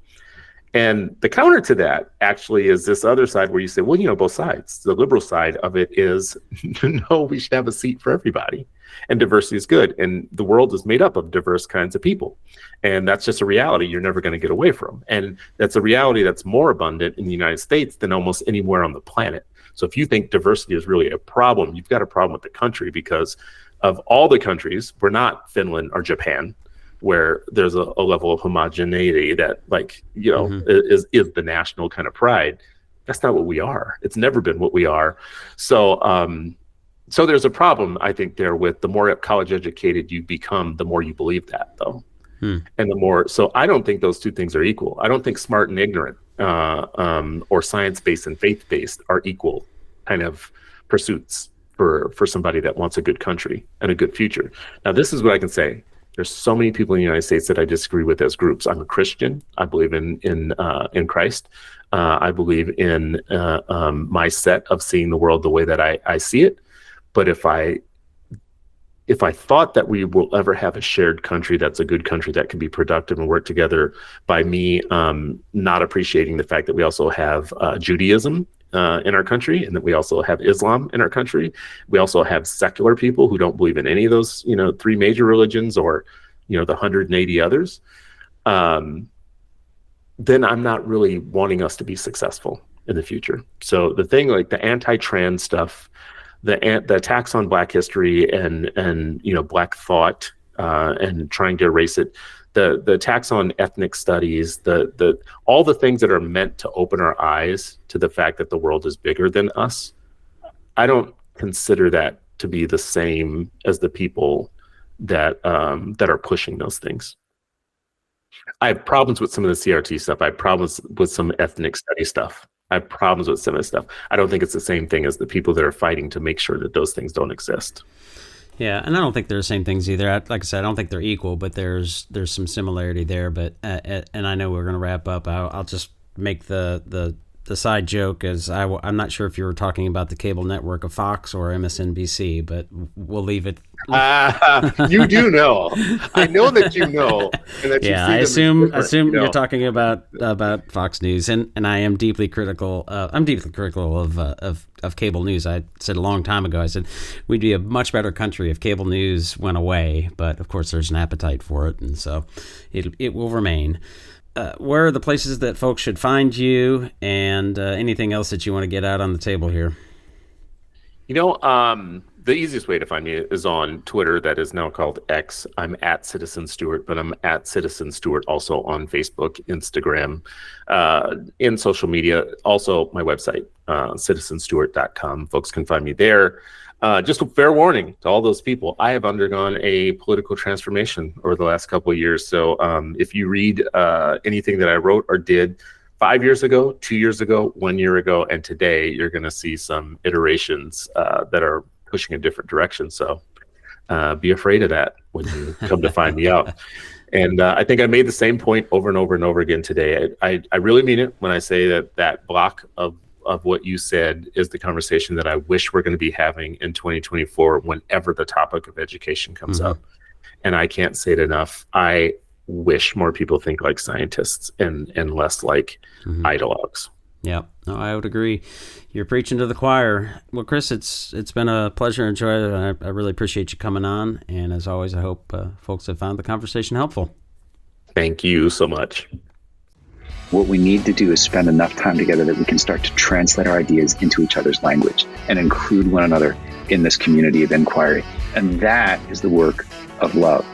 And the counter to that actually is this other side where you say, well, both sides. The liberal side of it is, no, we should have a seat for everybody. And diversity is good. And the world is made up of diverse kinds of people. And that's just a reality you're never going to get away from. And that's a reality that's more abundant in the United States than almost anywhere on the planet. So if you think diversity is really a problem, you've got a problem with the country, because of all the countries, we're not Finland or Japan, where there's a level of homogeneity that is the national kind of pride. That's not what we are. It's never been what we are. So so there's a problem, I think, there with the more college educated you become, the more you believe that, though. And the more, so I don't think those two things are equal. I don't think smart and ignorant or science-based and faith-based are equal kind of pursuits for somebody that wants a good country and a good future. Now, this is what I can say. There's so many people in the United States that I disagree with as groups. I'm a Christian. I believe in Christ. I believe in my set of seeing the world the way that I see it. But if I thought that we will ever have a shared country that's a good country that can be productive and work together, by me not appreciating the fact that we also have Judaism in our country, and that we also have Islam in our country. We also have secular people who don't believe in any of those, three major religions, or, the 180 others. Then I'm not really wanting us to be successful in the future. So the thing like the anti-trans stuff, the attacks on Black history and Black thought and trying to erase it, the attacks on ethnic studies, the all the things that are meant to open our eyes to the fact that the world is bigger than us, I don't consider that to be the same as the people that are pushing those things. I have problems with some of the CRT stuff. I have problems with some ethnic study stuff. I have problems with some of the stuff. I don't think it's the same thing as the people that are fighting to make sure that those things don't exist. Yeah, and I don't think they're the same things either. Like I said, I don't think they're equal, but there's some similarity there. But and I know we're going to wrap up. I'll just make the the side joke is I'm not sure if you were talking about the cable network of Fox or MSNBC, but we'll leave it. You do know. I know that you know. And that Yeah, I assume you're talking about Fox News, and I am deeply critical. I'm deeply critical of cable news. I said a long time ago, I said we'd be a much better country if cable news went away, but of course there's an appetite for it, and so it will remain. Where are the places that folks should find you, and anything else that you want to get out on the table here? The easiest way to find me is on Twitter. That is now called X. I'm at Citizen Stewart, but I'm at Citizen Stewart also on Facebook, Instagram, in social media. Also, my website, citizenstewart.com. Folks can find me there. Just a fair warning to all those people. I have undergone a political transformation over the last couple of years. So if you read anything that I wrote or did 5 years ago, 2 years ago, 1 year ago, and today, you're going to see some iterations that are pushing a different direction. So be afraid of that when you come to find me out. And I think I made the same point over and over and over again today. I really mean it when I say that block of what you said is the conversation that I wish we're going to be having in 2024 whenever the topic of education comes up. And I can't say it enough. I wish more people think like scientists and less like ideologues. Yeah, no, I would agree. You're preaching to the choir. Well, Chris, it's been a pleasure and joy. I really appreciate you coming on. And as always, I hope folks have found the conversation helpful. Thank you so much. What we need to do is spend enough time together that we can start to translate our ideas into each other's language and include one another in this community of inquiry. And that is the work of love.